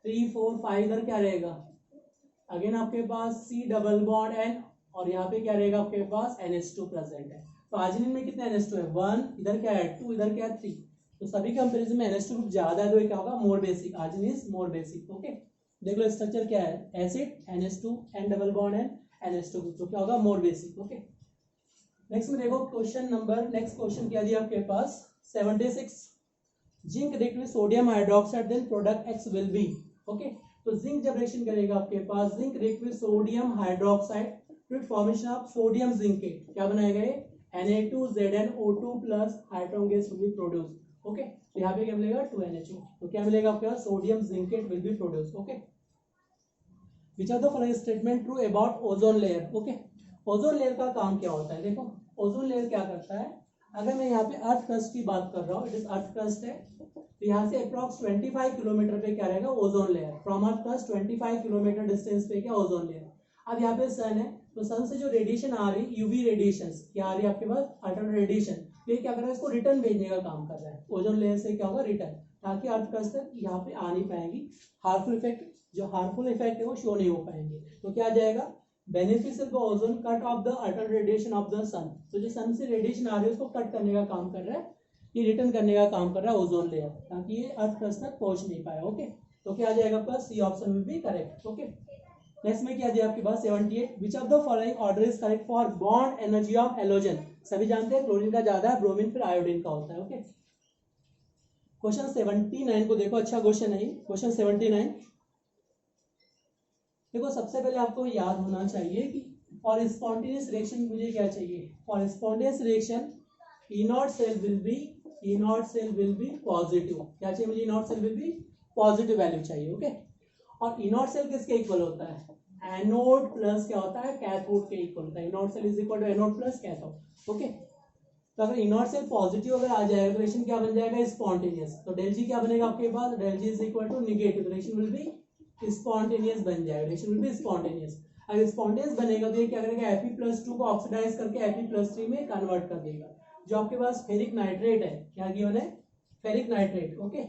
Speaker 1: 3 4 5 इधर क्या रहेगा, अगेन आपके पास C डबल बॉन्ड N, और यहाँ पे क्या रहेगा आपके पास NH2 प्रेजेंट है। तो आर्जिनिन में कितना NH2 है, 1, इधर क्या है 2, इधर क्या है 3, तो सभी कंपेरिजन में NH2 ग्रुप ज्यादा है, तो ये क्या होगा, मोर basic, arginine is more basic. Okay, देख लो स्ट्रक्चर क्या है, acid NH2 N double bond N NH2 group, तो क्या होगा, मोर बेसिक। ओके, नेक्स्ट में देखो क्वेश्चन नंबर, नेक्स्ट क्वेश्चन क्या दिया आपके पास 76, zinc react with sodium hydroxide then product X will be. Okay, तो जिंक जब रिएक्शन करेगा आपके पास, zinc react with sodium hydroxide with formation of sodium zincate, क्या बनाएगा ये, Na2ZnO2 plus hydrogen gas will be produce. Okay, तो यहाँ पे क्या मिलेगा, 2NH2, तो क्या मिलेगा आपके पास, sodium zincate will be produce. Okay, which of the following statement true about ozone layer. Okay, ozone layer का काम क्या होता है, देखो ओजोन लेयर क्या करता है, अगर मैं यहाँ पे अर्थ क्रस्ट की बात कर रहा हूँ, इट इज अर्थ क्रस्ट है, तो यहाँ से अप्रॉक्स 25 किलोमीटर पे क्या रहेगा, ozone layer. From earth crust 25 kilometre distance पे क्या, ओजोन लेयर। अब यहाँ पे सन है, तो सन से जो रेडिएशन आ रही, यूवी रेडिएशन क्या आ रही है आपके पास, अल्ट्रावायलेट रेडिएशन, ये क्या कर रहा है, इसको रिटर्न भेजने का काम कर रहा है। ओजोन लेयर से क्या होगा, रिटर्न, ताकि अर्थ क्रस्ट तक यहाँ पे आ नहीं पाएंगी। हार्मफुल इफेक्ट, जो हार्मफुल इफेक्ट है वो शो नहीं हो पाएंगे। तो क्या आ जाएगा, beneficial ozone cut off the ultraviolet radiation of the sun. तो जो सन से रेडिएशन आ रही है उसको कट करने का काम कर रहा है, ये रिटर्न करने का काम कर रहा है ओजोन लेयर, ताकि ये अर्थ क्रस्ट तक पहुंच नहीं पाए। ओके, तो क्या आ जाएगा plus, C option will be correct. Okay, next में क्या दिया आपके पास 78, which of the following order is correct for bond energy of halogen. सभी जानते हैं क्लोरीन का ज्यादा है, ब्रोमीन फिर आयोडीन का होता है। ओके, क्वेश्चन 79 को देखो, अच्छा क्वेश्चन है क्वेश्चन 79। देखो सबसे पहले आपको याद होना चाहिए कि फॉर स्पॉन्टेनियस रिएक्शन मुझे क्या चाहिए, for spontaneous reaction E naught cell will be positive. क्या चाहिए मुझे, E naught cell will be positive value चाहिए। ओके, और ई नॉट सेल किसके इक्वल होता है, एनोड प्लस क्या होता है, कैथोड के इक्वल होता है। E naught cell is equal to anode plus cathode. Okay, तो अगर ई नॉट सेल पॉजिटिव अगर आ जाएगा तो रिएक्शन क्या बन जाएगा, स्पॉन्टेनियस। तो डेल जी क्या बनेगा आपके पास, del G is equal to negative, reaction will be spontaneous बन जाएगा, रिएक्शन विल बी स्पॉन्टेनियस। अगर स्पॉन्टेनियस बनेगा तो ये क्या करेगा, Fe+2 को ऑक्सीडाइज करके Fe+3 में कन्वर्ट कर देगा। जो आपके पास फेरिक नाइट्रेट है, क्या गिवन है, फेरिक नाइट्रेट। ओके,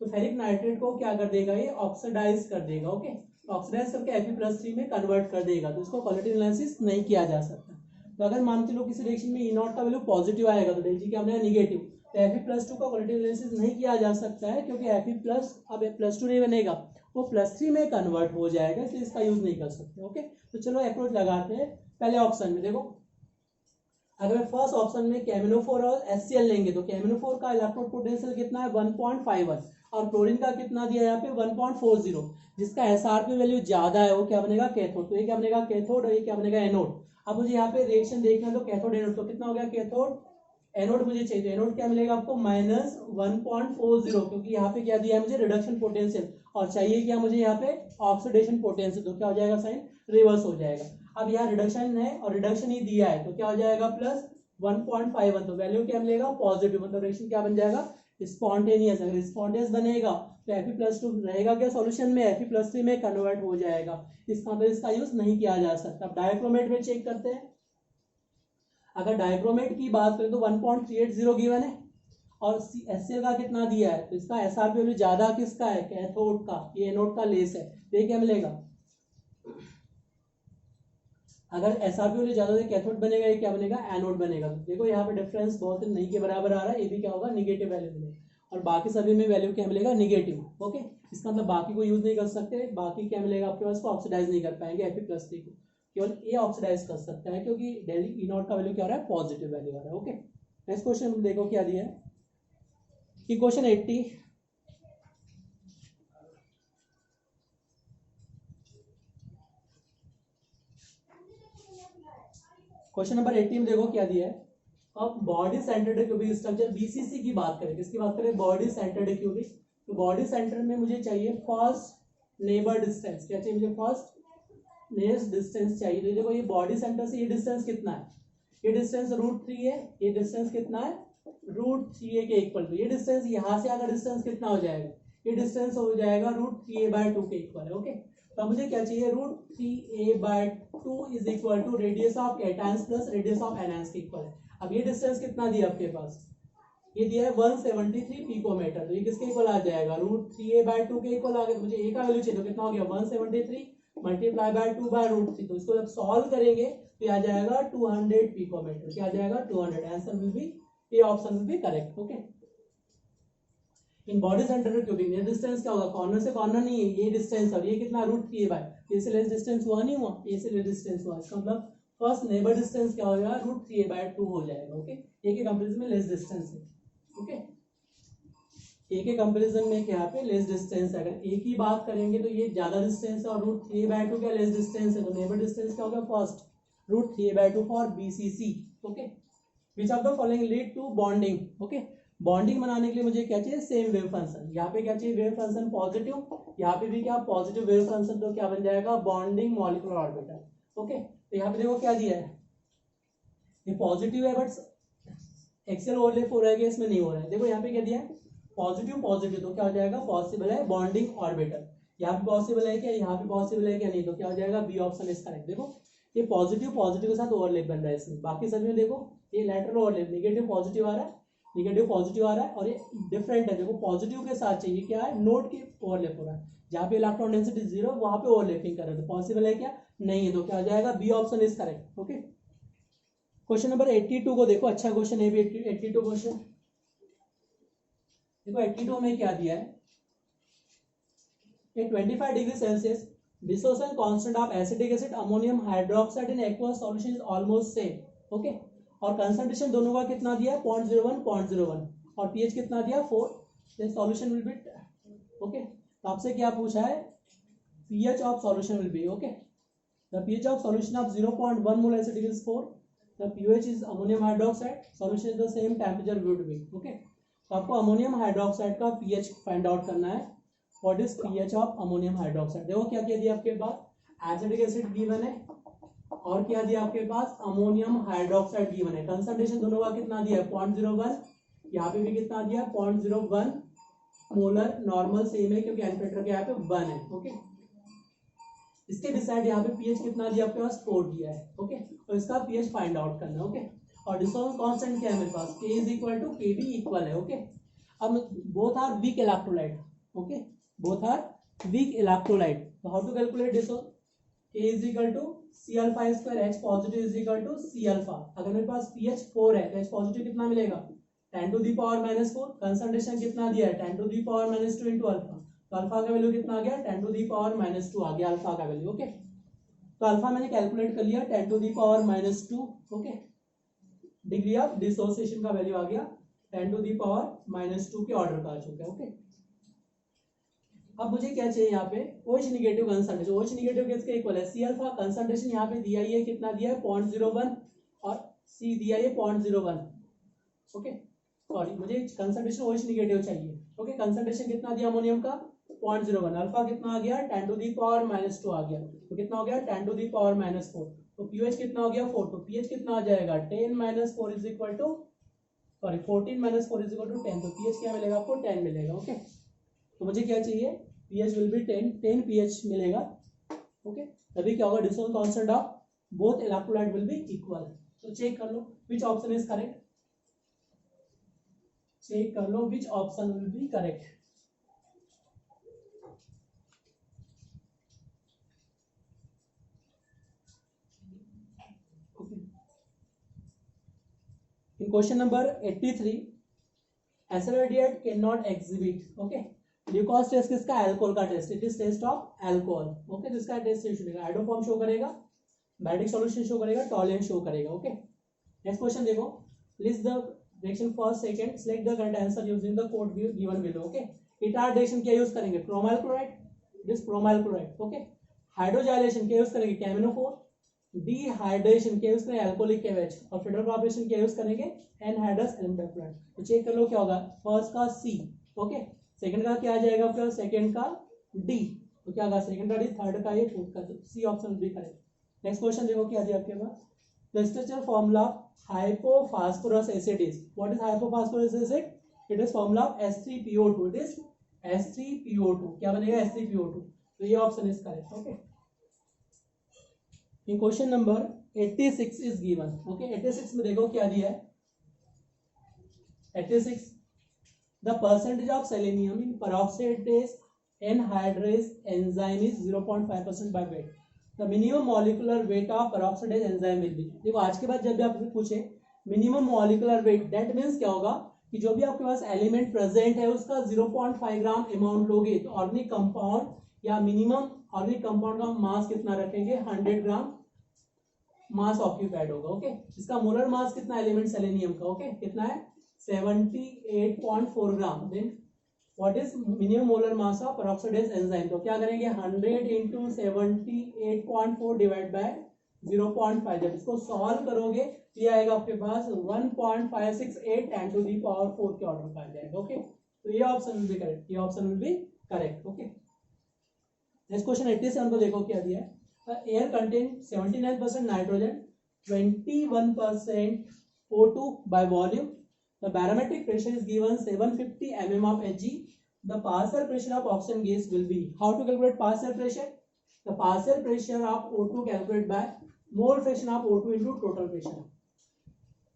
Speaker 1: तो फेरिक नाइट्रेट को क्या कर देगा, ये ऑक्सीडाइज कर देगा। ओके, ऑक्सीडाइज करके Fe+3 में कन्वर्ट कर देगा, तो इसको क्वालिटेटिव एनालिसिस नहीं किया जा सकता। तो अगर मानते लो किसी रिएक्शन में ई नॉट का वैल्यू पॉजिटिव आएगा तो डेल जी क्या बनेगा, निगेटिव। तो Fe+2 का क्वालिटेटिव एनालिसिस नहीं किया जा सकता है, क्योंकि Fe+ अब +2 नहीं बनेगा, वो +3 में कन्वर्ट हो जाएगा, इसलिए इसका यूज नहीं कर सकते। ओके, तो चलो अप्रोच लगाते हैं। पहले ऑप्शन में देखो, अगर फर्स्ट ऑप्शन में केमिनोफोर और HCl लेंगे तो केमिनोफोर का इलेक्ट्रोड पोटेंशियल कितना है, 1.51, और क्लोरीन का कितना दिया है यहाँ पे 1.40, जिसका SRP वैल्यू ज्यादा है वो क्या बनेगा, कैथोड। तो ये क्या बनेगा, कैथोड, और ये क्या बनेगा, एनोड। अब मुझे यहाँ पे रिएक्शन देखना है तो कैथोड एनोड, तो कितना हो गया, कैथोड एनोड मुझे चाहिए, तो एनोड क्या मिलेगा आपको, -1.40, क्योंकि यहाँ पे क्या दिया है मुझे, रिडक्शन पोटेंशियल, और चाहिए क्या मुझे यहाँ पे ऑक्सीडेशन पोटेंशियल। तो क्या हो जाएगा, साइन रिवर्स हो जाएगा। अब यहाँ रिडक्शन है और रिडक्शन ही दिया है, तो क्या हो जाएगा, +1.51, तो वैल्यू क्या मिलेगा, पॉजिटिव, मतलब रिएक्शन क्या बन जाएगा, स्पॉन्टेनियस। अगर स्पॉन्टेनियस बनेगा तो Fe+2 रहेगा क्या सॉल्यूशन में, Fe+3 में कन्वर्ट हो जाएगा, इसका मतलब इसका यूज नहीं किया जा सकता। डायक्रोमेट में चेक करते हैं, अगर डायक्रोमेट की बात करें तो 1.380 गिवन है, और HCl का कितना दिया है, तो इसका SRP वैल्यू ज्यादा किसका है, कैथोड का, ये एनोड का लेस है, तो ये क्या मिलेगा, अगर SRP वैल्यू ज्यादा है कैथोड बनेगा, ये क्या बनेगा, एनोड बनेगा। देखो यहाँ पे डिफरेंस बहुत नहीं के बराबर आ रहा है, ये भी क्या होगा, निगेटिव वैल्यू मिलेगा, और बाकी सभी में वैल्यू क्या मिलेगा, निगेटिव। ओके, इसका मतलब बाकी को यूज नहीं कर सकते, बाकी क्या मिलेगा आपके पास, को ऑक्सीडाइज नहीं कर पाएंगे Fe+3 को, केवल ये ऑक्सीडाइज कर सकता है, क्योंकि डेल ई नॉट का वैल्यू क्या आ रहा है, पॉजिटिव वैल्यू आ रहा है। ओके, नेक्स्ट क्वेश्चन देखो क्या दिया है कि क्वेश्चन 80, क्वेश्चन नंबर 80 में देखो क्या दिया है। अब body centred cubic structure BCC की बात करें, किसकी बात करें, बॉडी सेंटर्ड क्यूबिक। तो बॉडी सेंटर में मुझे चाहिए फर्स्ट नेबर डिस्टेंस, क्या चाहिए मुझे, फर्स्ट नियरेस्ट डिस्टेंस चाहिए। तो देखो ये बॉडी सेंटर से ये डिस्टेंस कितना है, ये डिस्टेंस √3 है, ये डिस्टेंस कितना है, √3a के इक्वल। तो ये डिस्टेंस यहाँ से अगर डिस्टेंस कितना हो जाएगा, ये डिस्टेंस हो जाएगा √3a/2 के इक्वल है। ओके, तो मुझे क्या चाहिए, √3a/2 is equal to radius of cations plus radius of anions के इक्वल है। अब ये डिस्टेंस कितना दिया आपके पास, ये दिया है 173 पिकोमीटर, तो ये किसके इक्वल आ जाएगा, √3a/2 के इक्वल आ गया। तो मुझे a का वैल्यू चाहिए, तो कितना हो गया, 173 मल्टीप्लाई बाय 2/√3। तो इसको जब सॉल्व करेंगे तो आ जाएगा 200 पिकोमीटर, क्या आ जाएगा, 200। Answer will B, A option will be correct. Okay, in body centre cubic ये डिस्टेंस क्या होगा, कॉर्नर से कॉर्नर नहीं है, ये डिस्टेंस, और ये कितना, √3a/, से लेस डिस्टेंस हुआ नहीं हुआ, ए से लेस डिस्टेंस हुआ, इसका मतलब फर्स्ट नेबर डिस्टेंस क्या हो जाएगा, √3a/2 हो जाएगा। ओके, ए के कंपैरिजन में लेस डिस्टेंस है। ओके, ए के कंपैरिजन में क्या पे लेस डिस्टेंस है। अगर ए की बात करेंगे तो ये ज्यादा डिस्टेंस है, और √3a/2 क्या लेस डिस्टेंस है, तो नेबर डिस्टेंस क्या होगा, first √3a/2 for BCC। Okay, which of the following lead to bonding. Okay, bonding बनाने के लिए मुझे क्या चाहिए, सेम वेव फंक्शन। यहाँ पे क्या चाहिए, वेव फंक्शन पॉजिटिव, यहाँ पे भी क्या पॉजिटिव वेव फंक्शन, तो क्या बन जाएगा, बॉन्डिंग मॉलिक्यूलर ऑर्बिटल। ओके, तो यहाँ पे देखो क्या दिया है, ये पॉजिटिव है बट एक्सेल ओवरलैप हो रहा है, इसमें नहीं हो रहा है। देखो यहाँ पे क्या दिया है, पॉजिटिव पॉजिटिव, तो क्या हो जाएगा, पॉसिबल है बॉन्डिंग ऑर्बिटल। यहाँ पे पॉसिबल है क्या, यहाँ पे पॉसिबल है क्या, नहीं, तो क्या हो जाएगा, बी ऑप्शन इज करेक्ट। देखो ये पॉजिटिव पॉजिटिव के साथ ओवरलैप बन रहा है इसमें, बाकी सब में देखो ये लैटरल ओवरलैप, निगेटिव पॉजिटिव आ रहा है, निगेटिव पॉजिटिव आ रहा है, और ये डिफरेंट है। देखो पॉजिटिव के साथ चाहिए क्या है, नोड के ओवरलैप हो रहा है, जहाँ पे इलेक्ट्रॉन डेंसिटी 0 वहां पे ओवरलैपिंग कर रहे हैं, तो पॉसिबल है क्या, नहीं है, तो क्या हो जाएगा, B option is correct. Okay, question number 82 को देखो, अच्छा क्वेश्चन है भी 82 क्वेश्चन। देखो 82 में क्या दिया है, 25 degree Celsius dissociation constant of acetic acid ammonium hydroxide in aqueous solution is almost same. Okay, और कंसंट्रेशन दोनों का कितना दिया है, 0.01 0.01, और पीएच कितना दिया, 4, then solution will be, okay, तो आपसे क्या पूछा है, pH of solution will be, okay, the pH of solution of 0.1 mole acetic is 4, the pH is ammonium hydroxide, solution is the same temperature would be. Okay, तो आपको ammonium hydroxide का pH find out करना है। What is pH of ammonium hydroxide, देखो क्या क्या दिया आपके पास, एसिटिक एसिड गिवन है, और क्या दिया आपके पास, अमोनियम हाइड्रोक्साइड गिवन है, कंसंट्रेशन दोनों का कितना दिया है, 0.01, यहाँ पे भी कितना दिया है, 0.01 मोलर, नॉर्मल सेम है क्योंकि एनपेटर के यहाँ पे 1 है। ओके, इसके डिसाइड यहाँ पे पीएच कितना दिया आपके पास, 4 दिया है। ओके, तो इसका पीएच फाइंड आउट करना है। ओके, और डिसोल्यूशन कांस्टेंट क्या है मेरे पास, K is equal to KB equal है। ओके, अब both are weak electrolyte, okay, both are weak electrolyte, तो how to calculate dissolution, K is equal to C alpha square, H positive is equal to C alpha. अगर मेरे पास pH 4 है तो H positive कितना मिलेगा, 10 to the power -4, concentration कितना दिया है, 10 to the power -2 into alpha, तो अल्फा का वैल्यू कितना आ गया, 10 टू द पावर -2 आ गया अल्फा का वैल्यू। ओके, तो अल्फा मैंने कैलकुलेट कर लिया 10 to the power -2। Okay, degree of dissociation का वैल्यू आ गया 10 टू द पावर -2 के ऑर्डर का आ चुका है। ओके, अब मुझे क्या चाहिए यहाँ पे, OH negative concentration, OH negative किसके इक्वल है, C अल्फा, कंसंट्रेशन यहाँ पे दिया ही है, कितना दिया है, 0.01, और C दिया है 0.01। ओके, सॉरी, मुझे कंसंट्रेशन OH निगेटिव चाहिए। ओके, कंसंट्रेशन कितना दिया अमोनियम का, 0.01, अल्फा कितना आ गया, 10 टू द पावर -2 आ गया, तो कितना हो गया, 10 टू द पावर -4, तो pH कितना हो गया, 4, तो pH कितना आ जाएगा, 10 - 4 is equal to, sorry 14 - 4 is equal to 10, तो pH क्या मिलेगा आपको, 10 मिलेगा। ओके, तो मुझे क्या चाहिए, pH विल बी 10 pH मिलेगा। ओके, तभी क्या होगा, dissolution constant of both electrolyte will be equal. तो चेक कर लो which option is correct, check कर लो which option will be correct. In question number 83, acetaldehyde cannot exhibit, okay, glucose test किसका, अल्कोहल का test, it is test of alcohol. Okay, तो इसका test show करेगा, हाइड्रोफॉर्म शो करेगा, बैटिक solution show करेगा, टॉलरेंस शो करेगा। ओके, नेक्स्ट क्वेश्चन देखो, list the reaction first second, select the correct answer using the code given below. Okay, Etard reaction क्या use करेंगे, chromyl chloride, this chromyl chloride. Okay, hydroxylation क्या use करेंगे, कैमिनोफोर, dehydration क्या use करेंगे, alcoholic केवेज, और फेडरल ऑपरेशन क्या यूज करेंगे, एनहाइड्रस एल्यूमिनियम क्लोराइड। तो चेक कर लो क्या होगा, फर्स्ट का C, ओके, सेकंड का क्या आ जाएगा आपका, सेकंड का D, तो क्या होगा, सेकंड का D, थर्ड का ये, फोर्थ का, तो C ऑप्शन भी करेक्ट। नेक्स्ट क्वेश्चन देखो क्या दिया आपके पास, the structure formula hypophosphorous acid is, what is hypophosphorous acid, it is formula of H3PO2, it is H3PO2, क्या बनेगा, H3PO2, तो ये option is correct. Okay, in question number 86 is given, okay, 86 में देखो क्या दिया है, 86, the percentage of selenium in peroxidase anhydrase enzyme is 0.5% by weight, the minimum molecular weight of peroxidase enzyme will be। देखो आज के बाद जब भी आपसे पूछे minimum molecular weight, that means क्या होगा कि जो भी आपके पास एलिमेंट प्रेजेंट है उसका 0.5 ग्राम अमाउंट लोगे, तो ऑर्गेनिक कंपाउंड या मिनिमम ऑर्गेनिक कंपाउंड का मास कितना रखेंगे, 100 ग्राम मास ऑक्यूपाइड होगा। ओके, इसका मोलर मास कितना एलिमेंट सेलेनियम का, ओके, कितना है, 78.4 gram. Then what is minimum molar mass of peroxidase enzyme, तो क्या करेंगे, 100 × 78.4 डिवाइड बाय 0.5। जब इसको सॉल्व करोगे ये आएगा आपके पास 1.568 10 टू दी पावर 4 के ऑर्डर का आ जाएगा। ओके, तो ये ऑप्शन विल बी करेक्ट, ये option will be correct. Okay, next question 87 को देखो क्या दिया है। Air contain 79% nitrogen, 21% O2 by volume. The barometric pressure is given 750 mm of Hg. The partial pressure of oxygen gas will be. How to calculate partial pressure? The partial pressure of O2 calculated by mole fraction of O2 into total pressure.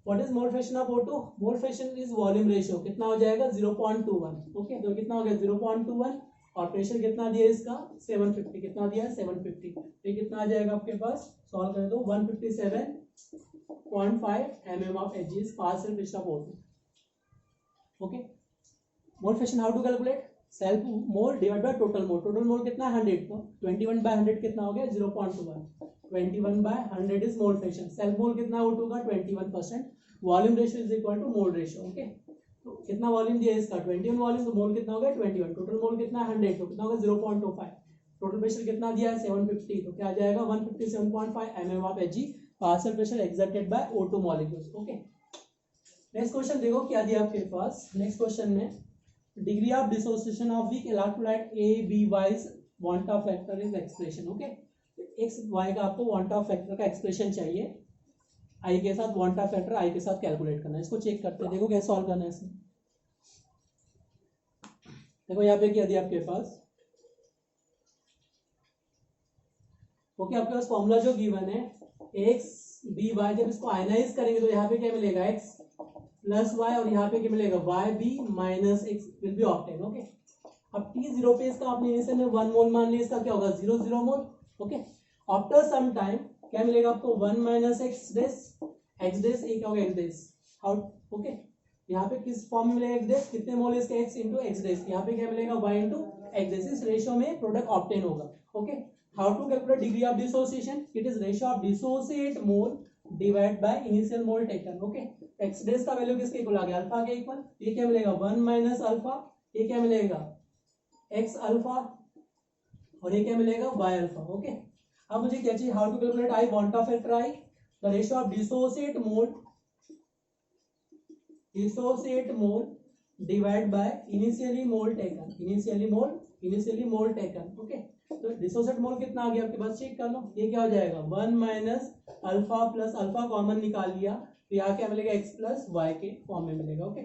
Speaker 1: What is mole fraction of O2? Mole fraction is volume ratio. कितना हो जाएगा 0.21। Okay, तो कितना हो गया 0.21 और pressure कितना दिया इसका 750। कितना दिया है 750। ये कितना आ जाएगा आपके पास, सॉल्व करें तो 157.5 mm of Hg is partial pressure of O2. Okay, mole fraction how to calculate? Self mole divide by total mole. Total mole कितना है 100, तो 21 by 100 कितना हो गया 0.21। 21 by 100 is mole fraction. Self mole कितना O2 का 21%। Volume ratio is equal to mole ratio. Okay, तो कितना वॉल्यूम दिया है इसका 21 वॉल्यूम, तो मोल कितना हो गया 21। टोटल मोल कितना है 100, तो कितना होगा 0.25। टोटल प्रेशर कितना दिया है 750, तो क्या आ जाएगा 157.5 mm of Hg partial pressure exerted by O2 molecules. Okay, next question देखो क्या दिया आपके पास। नेक्स्ट क्वेश्चन में degree of dissociation of weak electrolyte A B wise van't Hoff factor is expression. Okay, X Y का आपको van't Hoff factor का expression चाहिए, आई के साथ वांट ऑफ फैक्टर आई के साथ कैलकुलेट करना है। इसको चेक करते हैं, देखो कैसे सॉल्व करना है इसमें। देखो यहाँ पे क्या दिया आपके पास। ओके, आपके पास फॉर्मूला जो गिवन है एक्स बी वाई, जब इसको आयनाइज करेंगे तो यहाँ पे क्या मिलेगा एक्स प्लस वाई और यहाँ पे क्या मिलेगा Y B minus X will be obtain. Okay, अब t0 पे इसका आपने इनिशियल में 1 मोल मान लिया, इसका क्या होगा 0 मोल। ओके, आफ्टर सम टाइम क्या मिलेगा आपको 1 माइनस एक्स डेस ये क्या होगा एक्स डेस। हाउ, ओके, यहाँ पे किस फॉर्म में मिलेगा एक्स डेस, कितने मोल इसका एक्स इंटू एक्स डेस, यहाँ पे क्या मिलेगा वाई इंटू एक्स डेस। इस रेशियो में प्रोडक्ट ऑब्टेन होगा। Okay, how to calculate degree of dissociation? It is ratio of dissociate mole divide by initial mole taken. Okay, X डेस का वैल्यू किसके इक्वल आ गया अल्फा के इक्वल, ये क्या मिलेगा 1 माइनस अल्फा, ये क्या मिलेगा एक्स अल्फा और ये क्या मिलेगा वाई अल्फा। ओके, अब मुझे क्या चाहिए, how to calculate I van't Hoff factor I. The ratio of dissociate mole divide by initially mole taken, initially mole taken. Okay, तो डिसोसिएट मोल कितना आ गया आपके पास, चेक कर लो। ये क्या हो जाएगा 1 minus alpha plus alpha common निकाल लिया तो यहाँ क्या मिलेगा एक्स प्लस वाई के फॉर्म में मिलेगा। ओके,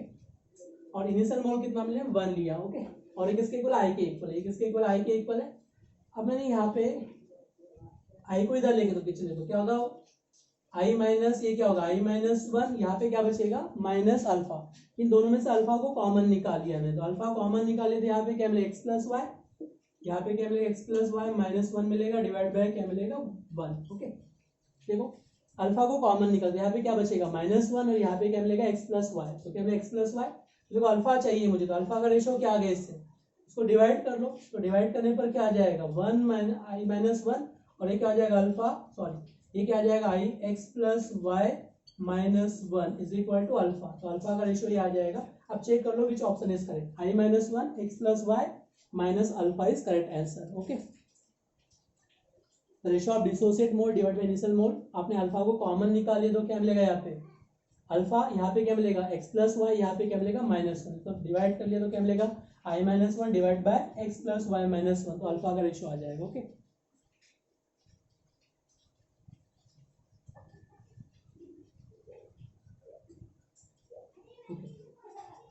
Speaker 1: और इनिशियल मोल कितना मिले 1 लिया। ओके, और ये किसके इक्वल आई के इक्वल है, ये किसके इक्वल आई के इक्वल है। अब मैंने यहाँ पे आई को इधर लेंगे तो पीछे देखो क्या होगा आई माइनस, ये क्या होगा आई माइनस 1, यहाँ पे क्या बचेगा माइनस अल्फा। इन दोनों में से अल्फा को कॉमन निकाल लिया मैंने, तो अल्फा कॉमन निकाले तो यहाँ पे क्या मिलेगा एक्स प्लस वाई, यहाँ पे क्या मिलेगा एक्स प्लस वाई माइनस 1 मिलेगा डिवाइड बाय क्या मिलेगा 1। ओके, देखो अल्फा को कॉमन निकल, यहाँ पे क्या बचेगा माइनस 1 और यहाँ पे क्या मिलेगा एक्स प्लस वाई, तो क्या मिलेगा एक्स प्लस वाई। देखो अल्फा चाहिए मुझे, तो अल्फा का रेशियो क्या आ गया इससे, इसको डिवाइड कर लो, तो डिवाइड करने पर क्या आ जाएगा 1 माइनस आई माइनस 1 और ये क्या आ जाएगा अल्फा, सॉरी ये क्या आ जाएगा I X plus Y minus 1 is equal to alpha, तो अल्फा का रेशियो ये आ जाएगा। अब चेक कर लो which option is correct, I minus 1 X plus Y minus alpha is correct answer. Okay, ratio of dissociate mole divide by initial mole, आपने alpha को कॉमन निकाल लिया तो क्या मिलेगा यहाँ पे अल्फा, यहाँ पे क्या मिलेगा एक्स प्लस वाई, यहाँ पे क्या मिलेगा माइनस 1, तो डिवाइड कर लिया तो क्या मिलेगा I minus 1 divide by X plus Y minus 1, तो अल्फा का रेशियो आ जाएगा। ओके,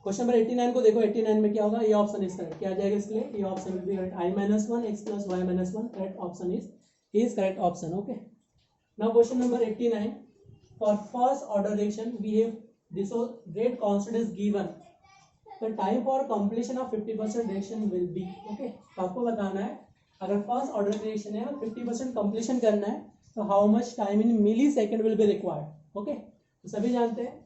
Speaker 1: क्वेश्चन नंबर 89 को देखो, 89 में क्या होगा, ये ऑप्शन इज करेक्ट, क्या आ जाएगा इसके लिए, ये option will be correct, I minus 1 X plus Y minus 1 correct option is correct option. Okay, now question number 89 for first order reaction we have this rate constant is given, the time for completion of 50% reaction will be। Okay, तो आपको बताना है अगर first order reaction है और 50% completion करना है तो how much time in millisecond will be required. Okay, तो सभी जानते हैं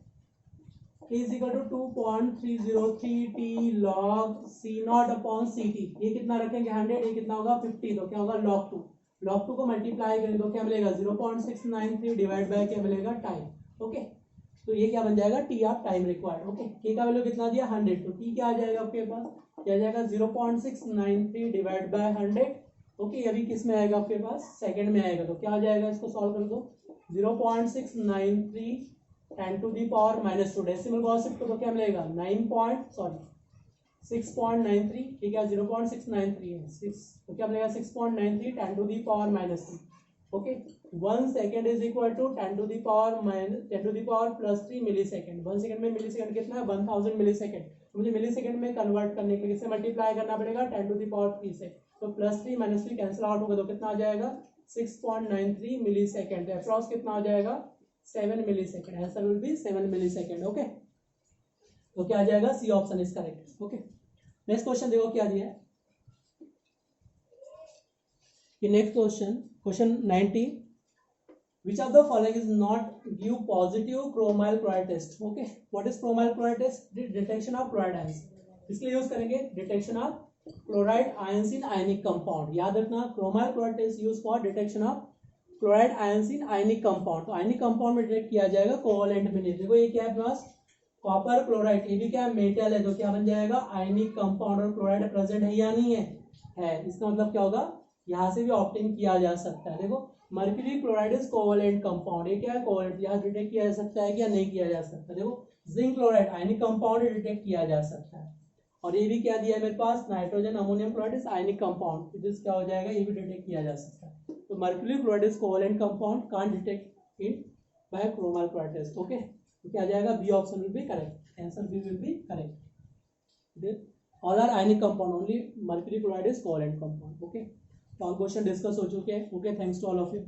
Speaker 1: is equal to 2.303 t log c not upon ct, ये कितना रखेंगे 100, ये कितना होगा 50, तो क्या होगा log 2 को मल्टीप्लाई करें तो क्या मिलेगा 0.693 डिवाइड बाय क्या मिलेगा टाइम। ओके, तो ये क्या बन जाएगा T of time required. Okay, के का वैल्यू कितना दिया 100, तो टी क्या आ जाएगा आपके पास, क्या आ जाएगा 0.693 डिवाइड बाय 100 ओके, अभी किस में आएगा आपके पास, सेकंड में आएगा, तो क्या आ जाएगा, इसको सॉल्व कर दो। 0.693 10⁻⁻², डेसिमल कॉन्सेप्ट को तो क्या मिलेगा 6.93, ठीक है, 0.693 है 6, तो क्या मिलेगा 6.93 10⁻⁻3, okay. 1 second is equal to 10⁻+3 millisecond. 1 second में मिली सेकेंड कितना है 1000 मिली सेकेंड, तो मुझे मिली सेकेंड में कन्वर्ट करने के लिए किससे मल्टीप्लाई करना पड़ेगा 10⁻3 से, तो +3 -3 कैंसिल आउट होगा, तो कितना आ जाएगा 6.93 मिली सेकेंड, तो अप्रॉक्स कितना आ जाएगा 7 millisecond, answer will be 7 millisecond, okay. तो क्या आ जाएगा, C option is correct, okay. Next question देखो क्या दिया है, next question 90, which of the following is not give positive chromyl chloride test, okay, what is chromyl chloride test, detection of chloride ions, इसके लिए यूज करेंगे detection of chloride ions in ionic compound, याद रखना chromyl chloride test use for detection of chloride ions in ionic compound, तो ionic compound में detect किया जाएगा covalent में, देखो ये क्या है अपने पास कॉपर क्लोराइड, ये भी क्या मेटल है, तो क्या बन जाएगा आयनिक कंपाउंड, और क्लोराइड प्रेजेंट है या नहीं है, इसका मतलब क्या होगा, यहाँ से भी ऑप्टेन किया जा सकता है, देखो mercury chloride is covalent compound, ये क्या है कोवलेंट, यहाँ डिटेक्ट किया जा सकता है क्या नहीं किया जा सकता, देखो zinc chloride ionic compound detect किया जा सकता है, और ये भी क्या दिया है मेरे पास nitrogen ammonium chloride is ionic compound, it क्या हो जाएगा, ये भी डिटेक्ट किया जा सकता है, तो mercury chloride is covalent compound can't detect it by chromyl chloride test, okay, तो क्या आ जाएगा B option will be correct, answer B will be correct, all are ionic compound, only mercury chloride is covalent compound, okay. तो question discuss हो चुके हैं, okay, thanks to all of you.